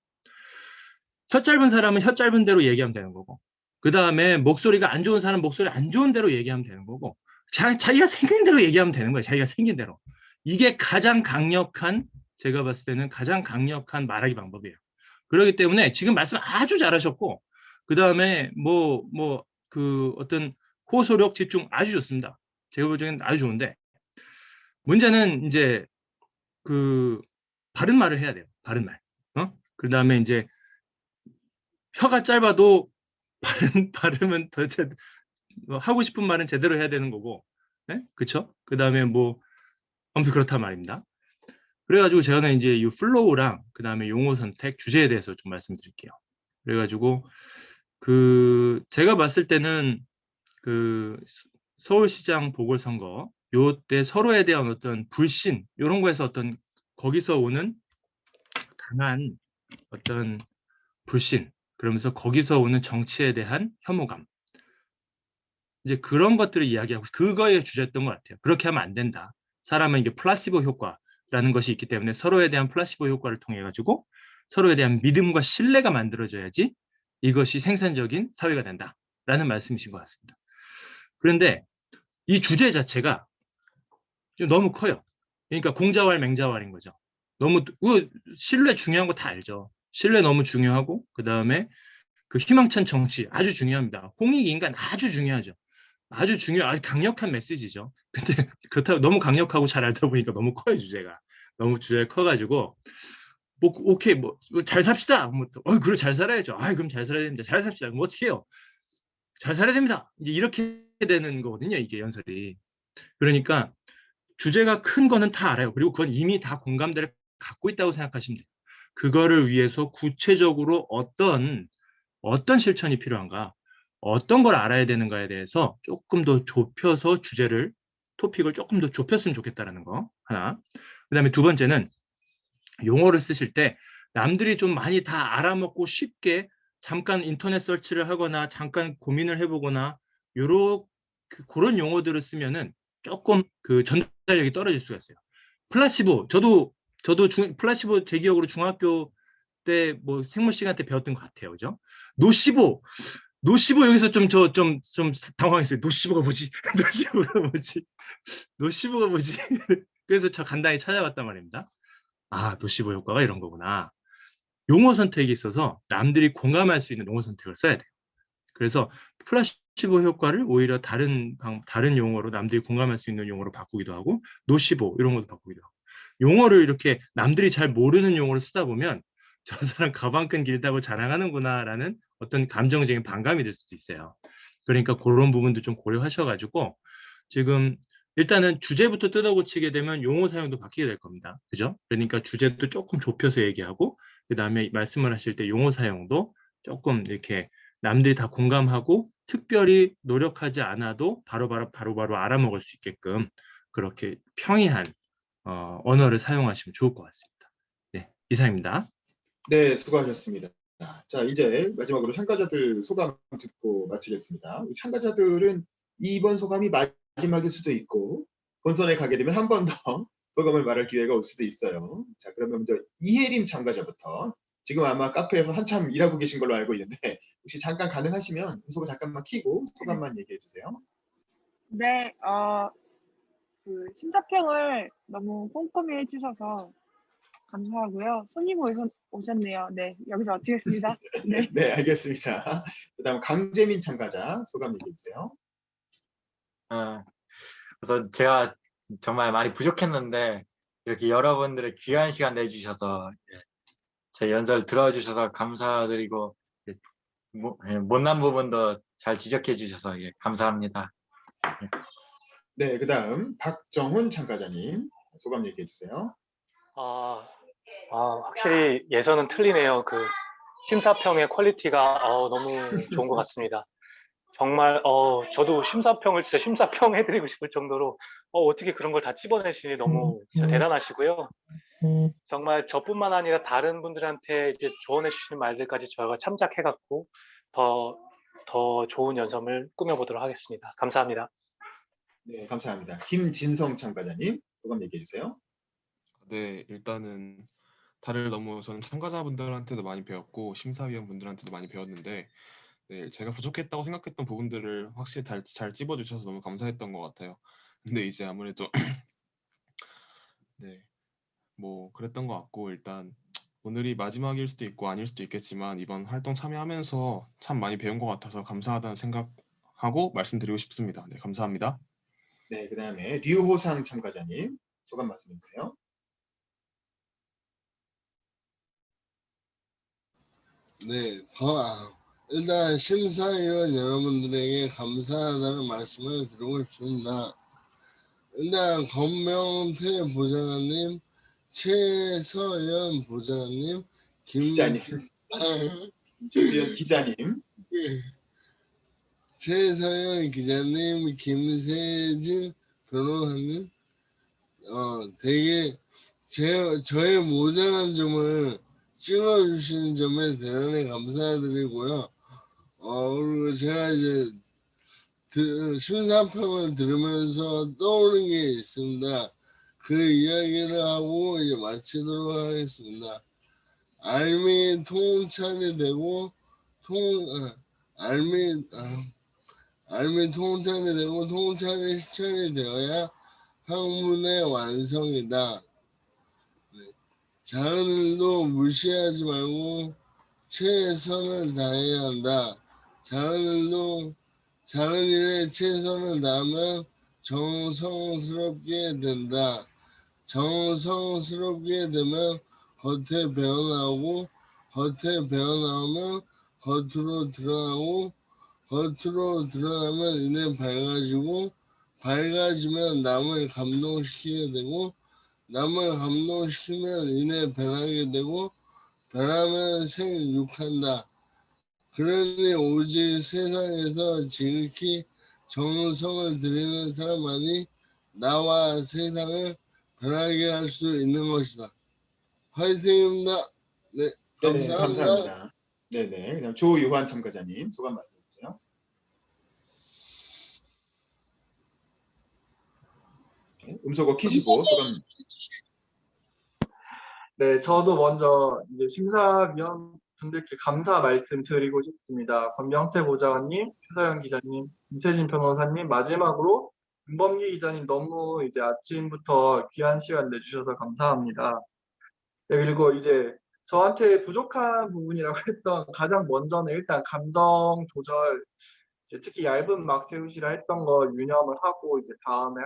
혀 짧은 사람은 혀 짧은 대로 얘기하면 되는 거고, 그 다음에 목소리가 안 좋은 사람은 목소리 안 좋은 대로 얘기하면 되는 거고, 자기가 생긴 대로 얘기하면 되는 거예요. 자기가 생긴 대로. 이게 가장 강력한, 제가 봤을 때는 가장 강력한 말하기 방법이에요. 그렇기 때문에 지금 말씀 아주 잘하셨고, 그 다음에 그 어떤 호소력, 집중 아주 좋습니다. 제가 볼 때는 아주 좋은데, 문제는 이제 그 바른 말을 해야 돼요. 바른 말. 그 다음에 이제 혀가 짧아도 발음은 더 하고 싶은 말은 제대로 해야 되는 거고, 네? 그쵸? 그 다음에 뭐 아무튼 그렇단 말입니다. 그래가지고 저는 이제 이 플로우랑 그 다음에 용어 선택, 주제에 대해서 좀 말씀드릴게요. 그래가지고 그 제가 봤을 때는 그 서울시장 보궐선거 요때 서로에 대한 어떤 불신 이런 거에서 어떤 거기서 오는 강한 어떤 불신, 그러면서 거기서 오는 정치에 대한 혐오감, 이제 그런 것들을 이야기하고 그거에 주제였던 것 같아요. 그렇게 하면 안 된다. 사람은 이게 플라시보 효과라는 것이 있기 때문에 서로에 대한 플라시보 효과를 통해 가지고 서로에 대한 믿음과 신뢰가 만들어져야지 이것이 생산적인 사회가 된다라는 말씀이신 것 같습니다. 그런데 이 주제 자체가 좀 너무 커요. 그러니까 공자왈 맹자왈인 거죠. 너무 신뢰 중요한 거 다 알죠. 신뢰 너무 중요하고, 그 다음에 그 희망찬 정치 아주 중요합니다. 홍익 인간 아주 중요하죠. 아주 강력한 메시지죠. 근데 그렇다고 너무 강력하고 잘 알다 보니까 너무 커요, 주제가. 너무 주제가 커가지고 뭐 오케이 뭐 잘 삽시다. 그래 잘 살아야죠. 그럼 잘 살아야 됩니다. 잘 삽시다. 그럼 어떻게 해요? 잘 살아야 됩니다. 이제 이렇게 되는 거거든요, 이게 연설이. 그러니까 주제가 큰 거는 다 알아요. 그리고 그건 이미 다 공감대를 갖고 있다고 생각하시면 돼요. 그거를 위해서 구체적으로 어떤 실천이 필요한가, 어떤 걸 알아야 되는가에 대해서 조금 더 좁혀서 토픽을 조금 더 좁혔으면 좋겠다라는 거 하나. 그 다음에 두 번째는 용어를 쓰실 때 남들이 좀 많이 다 알아먹고 쉽게 잠깐 인터넷 서치를 하거나 잠깐 고민을 해보거나 그런 용어들을 쓰면은 조금 그 전달력이 떨어질 수가 있어요. 플라시보, 저도 플라시보 제 기억으로 중학교 때 뭐 생물 시간 때 배웠던 것 같아요, 그죠? 노시보 여기서 좀 당황했어요. 노시보가 뭐지? 노시보가 뭐지? 그래서 저 간단히 찾아봤단 말입니다. 노시보 효과가 이런 거구나. 용어 선택이 있어서 남들이 공감할 수 있는 용어 선택을 써야 돼요. 그래서 플라시보 효과를 오히려 다른 용어로, 남들이 공감할 수 있는 용어로 바꾸기도 하고, 노시보 이런 것도 바꾸기도 하고, 용어를 이렇게 남들이 잘 모르는 용어를 쓰다 보면 저 사람 가방끈 길다고 자랑하는구나라는 어떤 감정적인 반감이 될 수도 있어요. 그러니까 그런 부분도 좀 고려하셔가지고 지금 일단은 주제부터 뜯어고치게 되면 용어 사용도 바뀌게 될 겁니다. 그죠? 그러니까 주제도 조금 좁혀서 얘기하고, 그 다음에 말씀을 하실 때 용어 사용도 조금 이렇게 남들이 다 공감하고 특별히 노력하지 않아도 바로바로 알아먹을 수 있게끔 그렇게 평이한 언어를 사용하시면 좋을 것 같습니다. 네, 이상입니다. 네, 수고하셨습니다. 자, 이제 마지막으로 참가자들 소감 듣고 마치겠습니다. 참가자들은 이번 소감이 마지막일 수도 있고 본선에 가게 되면 한 번 더 소감을 말할 기회가 올 수도 있어요. 자, 그러면 먼저 이혜림 참가자부터 지금 아마 카페에서 한참 일하고 계신 걸로 알고 있는데 혹시 잠깐 가능하시면 음소거 잠깐만 켜고 소감만 얘기해 주세요. 네, 그 심사평을 너무 꼼꼼히 해주셔서 감사하고요. 손님 오셨네요. 네, 여기서 마치겠습니다. 네. 네, 알겠습니다. 그다음 강재민 참가자 소감 얘기해 주세요. 그래서 제가 정말 많이 부족했는데 이렇게 여러분들의 귀한 시간 내주셔서 제 연설 들어주셔서 감사드리고 못난 부분도 잘 지적해 주셔서 감사합니다. 네, 그다음 박정훈 참가자님 소감 얘기해 주세요. 확실히 예전은 틀리네요. 그 심사평의 퀄리티가 너무 좋은 것 같습니다. 정말 저도 심사평을 진짜 심사평 해드리고 싶을 정도로 어떻게 그런 걸 다 찝어내시니 너무 진짜 대단하시고요. 정말 저뿐만 아니라 다른 분들한테 이제 조언해 주시는 말들까지 저희가 참작해갖고 더 좋은 연설을 꾸며보도록 하겠습니다. 감사합니다. 네, 감사합니다. 김진성 참가자님 소감 얘기해 주세요. 네, 일단은 다들 너무 저는 참가자분들한테도 많이 배웠고 심사위원분들한테도 많이 배웠는데 네, 제가 부족했다고 생각했던 부분들을 확실히 잘 찝어주셔서 너무 감사했던 것 같아요. 근데 이제 아무래도 네, 뭐 그랬던 것 같고 일단 오늘이 마지막일 수도 있고 아닐 수도 있겠지만 이번 활동 참여하면서 참 많이 배운 것 같아서 감사하다는 생각하고 말씀드리고 싶습니다. 네, 감사합니다. 네, 그다음에 류호상 참가자님 소감 말씀해 주세요. 네, 일단 심사위원 여러분들에게 감사하다는 말씀을 드리고 싶습니다. 일단 권명태 보좌관님, 최서연 보좌관님, 기자님, 최수연 기자님, 최서연 기자님, 김세진 변호사님, 되게 저의 모자란 점을 찍어주시는 점에 대단히 감사드리고요. 그리고 제가 이제 심사평을 들으면서 떠오르는 게 있습니다. 그 이야기를 하고 이제 마치도록 하겠습니다. 알미 통찰이 되고 알미 통찰이 되고 통찰이 실천이 되어야 학문의 완성이다. 네. 작은 일도 무시하지 말고 최선을 다해야 한다. 작은 일에 최선을 다하면 정성스럽게 된다. 정성스럽게 되면 겉에 배어나오고 겉에 배어나오면 겉으로 드러나고 겉으로 드러나면 이내 밝아지고 밝아지면 남을 감동시키게 되고 남을 감동시키면 이내 변하게 되고 변하면 생육한다. 그러니 오직 세상에서 지극히 정성을 들이는 사람만이 나와 세상을 변하게 할 수 있는 것이다. 화이팅입니다. 네, 감사합니다. 감사합니다. 네네. 그다음 조유환 참가자님 소감 말씀해 주세요. 네, 음소거 키시고 소감. 네, 저도 먼저 이제 심사위원 분들께 감사 말씀 드리고 싶습니다. 권명태 보좌관님, 최서연 기자님, 김세진 변호사님, 마지막으로 윤범기 기자님 너무 이제 아침부터 귀한 시간 내주셔서 감사합니다. 네, 그리고 이제 저한테 부족한 부분이라고 했던 가장 먼저는 일단 감정 조절, 이제 특히 얇은 막 세우시라 했던 거 유념을 하고 이제 다음에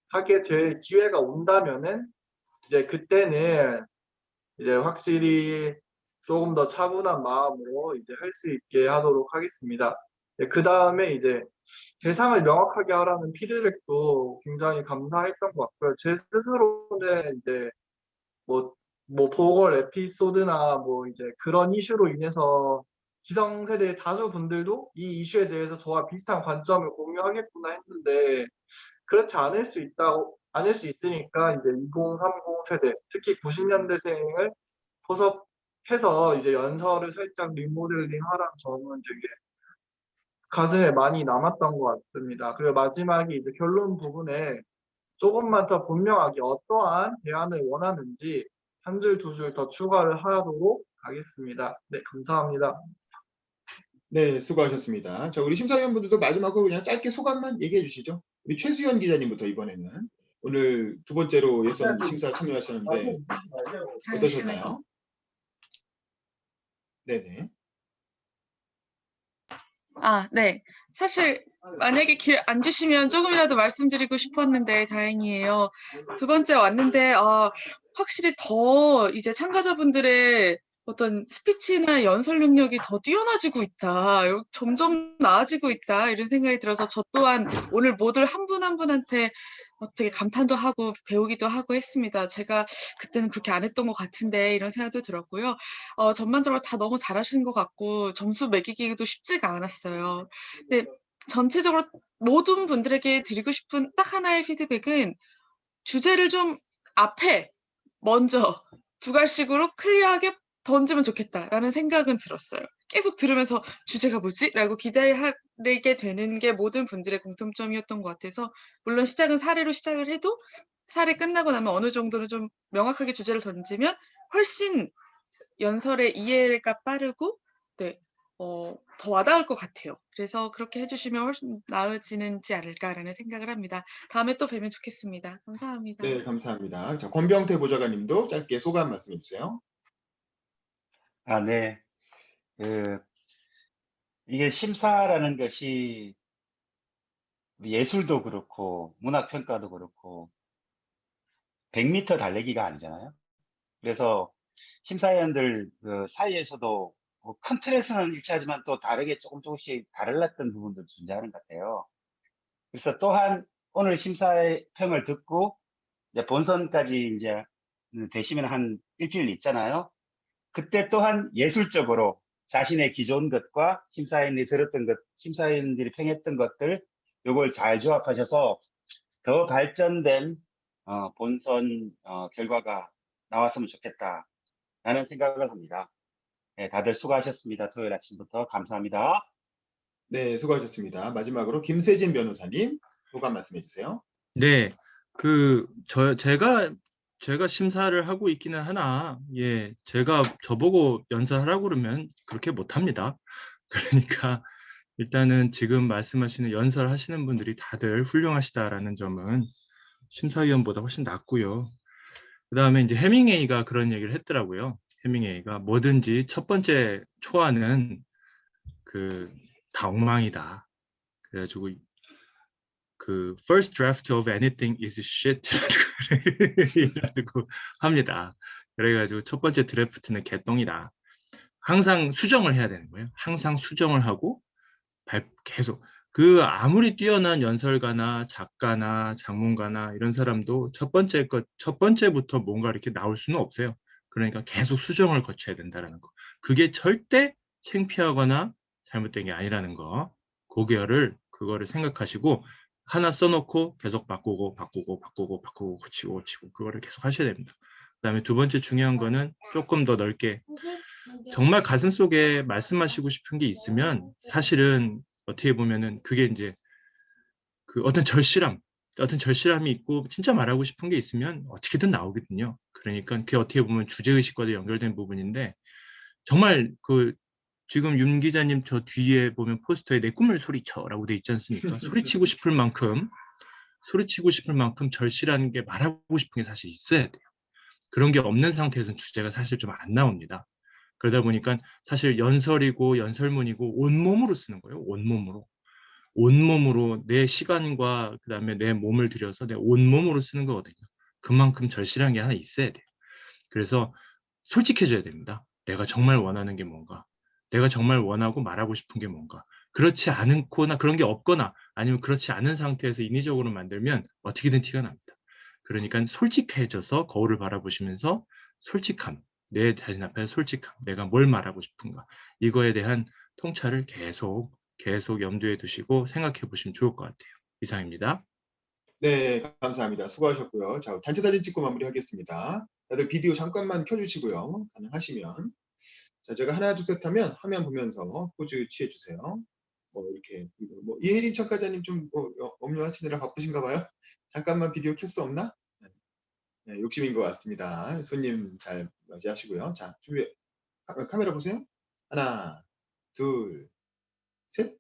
하게 될 기회가 온다면은 이제 그때는 이제 확실히 조금 더 차분한 마음으로 이제 할 수 있게 하도록 하겠습니다. 그 다음에 이제 대상을 명확하게 하라는 피드백도 굉장히 감사했던 것 같고요. 제 스스로는 이제 뭐 보궐 에피소드나 뭐 이제 그런 이슈로 인해서 기성세대 다수 분들도 이 이슈에 대해서 저와 비슷한 관점을 공유하겠구나 했는데 그렇지 않을 수 있으니까 이제 2030 세대, 특히 90년대생을 포섭해서 이제 연설을 살짝 리모델링 하라는 점은 되게 가슴에 많이 남았던 것 같습니다. 그리고 마지막에 이제 결론 부분에 조금만 더 분명하게 어떠한 대안을 원하는지 한 줄, 두 줄 더 추가를 하도록 하겠습니다. 네, 감사합니다. 네, 수고하셨습니다. 자, 우리 심사위원분들도 마지막으로 그냥 짧게 소감만 얘기해 주시죠. 우리 최수연 기자님부터 이번에는 오늘 두 번째로 예선 심사 참여하셨는데 어떠셨나요? 네네. 네. 사실 만약에 기회 안 주시면 조금이라도 말씀드리고 싶었는데 다행이에요. 두 번째 왔는데 확실히 더 이제 참가자분들의 어떤 스피치나 연설 능력이 더 뛰어나지고 있다. 점점 나아지고 있다. 이런 생각이 들어서 저 또한 오늘 모두 한 분 한 분한테 되게 감탄도 하고 배우기도 하고 했습니다. 제가 그때는 그렇게 안 했던 것 같은데 이런 생각도 들었고요. 전반적으로 다 너무 잘하시는 것 같고 점수 매기기도 쉽지가 않았어요. 근데 전체적으로 모든 분들에게 드리고 싶은 딱 하나의 피드백은 주제를 좀 앞에 먼저 두 갈씩으로 클리어하게 던지면 좋겠다라는 생각은 들었어요. 계속 들으면서 '주제가 뭐지?' 라고 기다리게 되는 게 모든 분들의 공통점이었던 것 같아서 물론 시작은 사례로 시작을 해도 사례 끝나고 나면 어느 정도는 좀 명확하게 주제를 던지면 훨씬 연설의 이해가 빠르고 더 와닿을 것 같아요. 그래서 그렇게 해 주시면 훨씬 나아지지 않을까라는 생각을 합니다. 다음에 또 뵈면 좋겠습니다. 감사합니다. 네, 감사합니다. 자, 권병태 보좌관님도 짧게 소감 말씀해 주세요. 네. 이게 심사라는 것이 예술도 그렇고 문학평가도 그렇고 100m 달리기가 아니잖아요. 그래서 심사위원들 사이에서도 큰 틀에서는 일치하지만 또 다르게 조금씩 달랐던 부분도 존재하는 것 같아요. 그래서 또한 오늘 심사의 평을 듣고 이제 본선까지 이제 되시면 한 일주일 있잖아요. 그때 또한 예술적으로 자신의 기존 것과 심사위원들이 들었던 것, 심사위원들이 평했던 것들, 요걸 잘 조합하셔서 더 발전된 본선 결과가 나왔으면 좋겠다라는 생각을 합니다. 네, 다들 수고하셨습니다. 토요일 아침부터 감사합니다. 네, 수고하셨습니다. 마지막으로 김세진 변호사님 소감 말씀해 주세요. 네, 제가 심사를 하고 있기는 하나, 제가 저보고 연설하라고 그러면 그렇게 못합니다. 그러니까 일단은 지금 말씀하시는 연설하시는 분들이 다들 훌륭하시다라는 점은 심사위원보다 훨씬 낫고요. 그 다음에 이제 해밍웨이가 그런 얘기를 했더라고요. 해밍웨이가 뭐든지 첫 번째 초안은 다 엉망이다. 그래가지고 first draft of anything is shit라고 합니다. 그래가지고 첫 번째 드래프트는 개똥이다. 항상 수정을 해야 되는 거예요. 항상 수정을 하고 계속 아무리 뛰어난 연설가나 작가나 작문가나 이런 사람도 첫 번째부터 뭔가 이렇게 나올 수는 없어요. 그러니까 계속 수정을 거쳐야 된다는 거. 그게 절대 창피하거나 잘못된 게 아니라는 거. 그거를 생각하시고 하나 써놓고 계속 바꾸고 고치고 그거를 계속 하셔야 됩니다. 그다음에 두 번째 중요한 거는 조금 더 넓게 정말 가슴속에 말씀하시고 싶은 게 있으면 사실은 어떻게 보면은 그게 이제 어떤 절실함이 있고 진짜 말하고 싶은 게 있으면 어떻게든 나오거든요. 그러니까 그게 어떻게 보면 주제의식과도 연결된 부분인데 정말 지금 윤 기자님 저 뒤에 보면 포스터에 내 꿈을 소리쳐라고 돼 있지 않습니까? 소리치고 싶을 만큼 절실한 게 말하고 싶은 게 사실 있어야 돼요. 그런 게 없는 상태에서는 주제가 사실 좀 안 나옵니다. 그러다 보니까 사실 연설이고 연설문이고 온몸으로 쓰는 거예요. 온몸으로 내 시간과 그다음에 내 몸을 들여서 내 온몸으로 쓰는 거거든요. 그만큼 절실한 게 하나 있어야 돼요. 그래서 솔직해져야 됩니다. 내가 정말 원하는 게 뭔가, 내가 정말 원하고 말하고 싶은 게 뭔가. 그렇지 않거나 그런 게 없거나 아니면 그렇지 않은 상태에서 인위적으로 만들면 어떻게든 티가 납니다. 그러니까 솔직해져서 거울을 바라보시면서 솔직함, 내 자신 앞에 솔직함, 내가 뭘 말하고 싶은가, 이거에 대한 통찰을 계속 염두에 두시고 생각해 보시면 좋을 것 같아요. 이상입니다. 네, 감사합니다. 수고하셨고요. 자, 단체 사진 찍고 마무리하겠습니다. 다들 비디오 잠깐만 켜주시고요. 가능하시면. 자, 제가 하나, 둘, 셋 하면 화면 보면서 포즈 취해주세요. 이렇게 이혜린 참가자님 좀 업무하시느라 바쁘신가 봐요. 잠깐만 비디오 켤 수 없나? 네, 욕심인 것 같습니다. 손님 잘 맞이하시고요. 자, 준비. 카메라 보세요. 하나, 둘, 셋.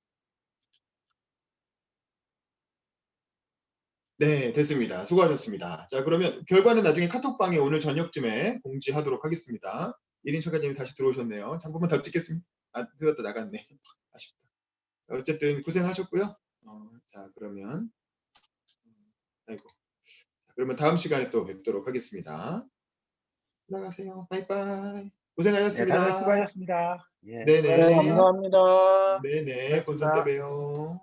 네, 됐습니다. 수고하셨습니다. 자, 그러면 결과는 나중에 카톡방에 오늘 저녁쯤에 공지하도록 하겠습니다. 1인 처가님이 다시 들어오셨네요. 잠깐만 더 찍겠습니다. 아, 들었다 나갔네. 아쉽다. 어쨌든 고생하셨고요. 자, 그러면 아이고. 그러면 다음 시간에 또 뵙도록 하겠습니다. 들어가세요. 바이바이. 고생하셨습니다. 다들 수고하셨습니다. 예, 네네. 수고하셨습니다. 네네. 본선 때 봬요.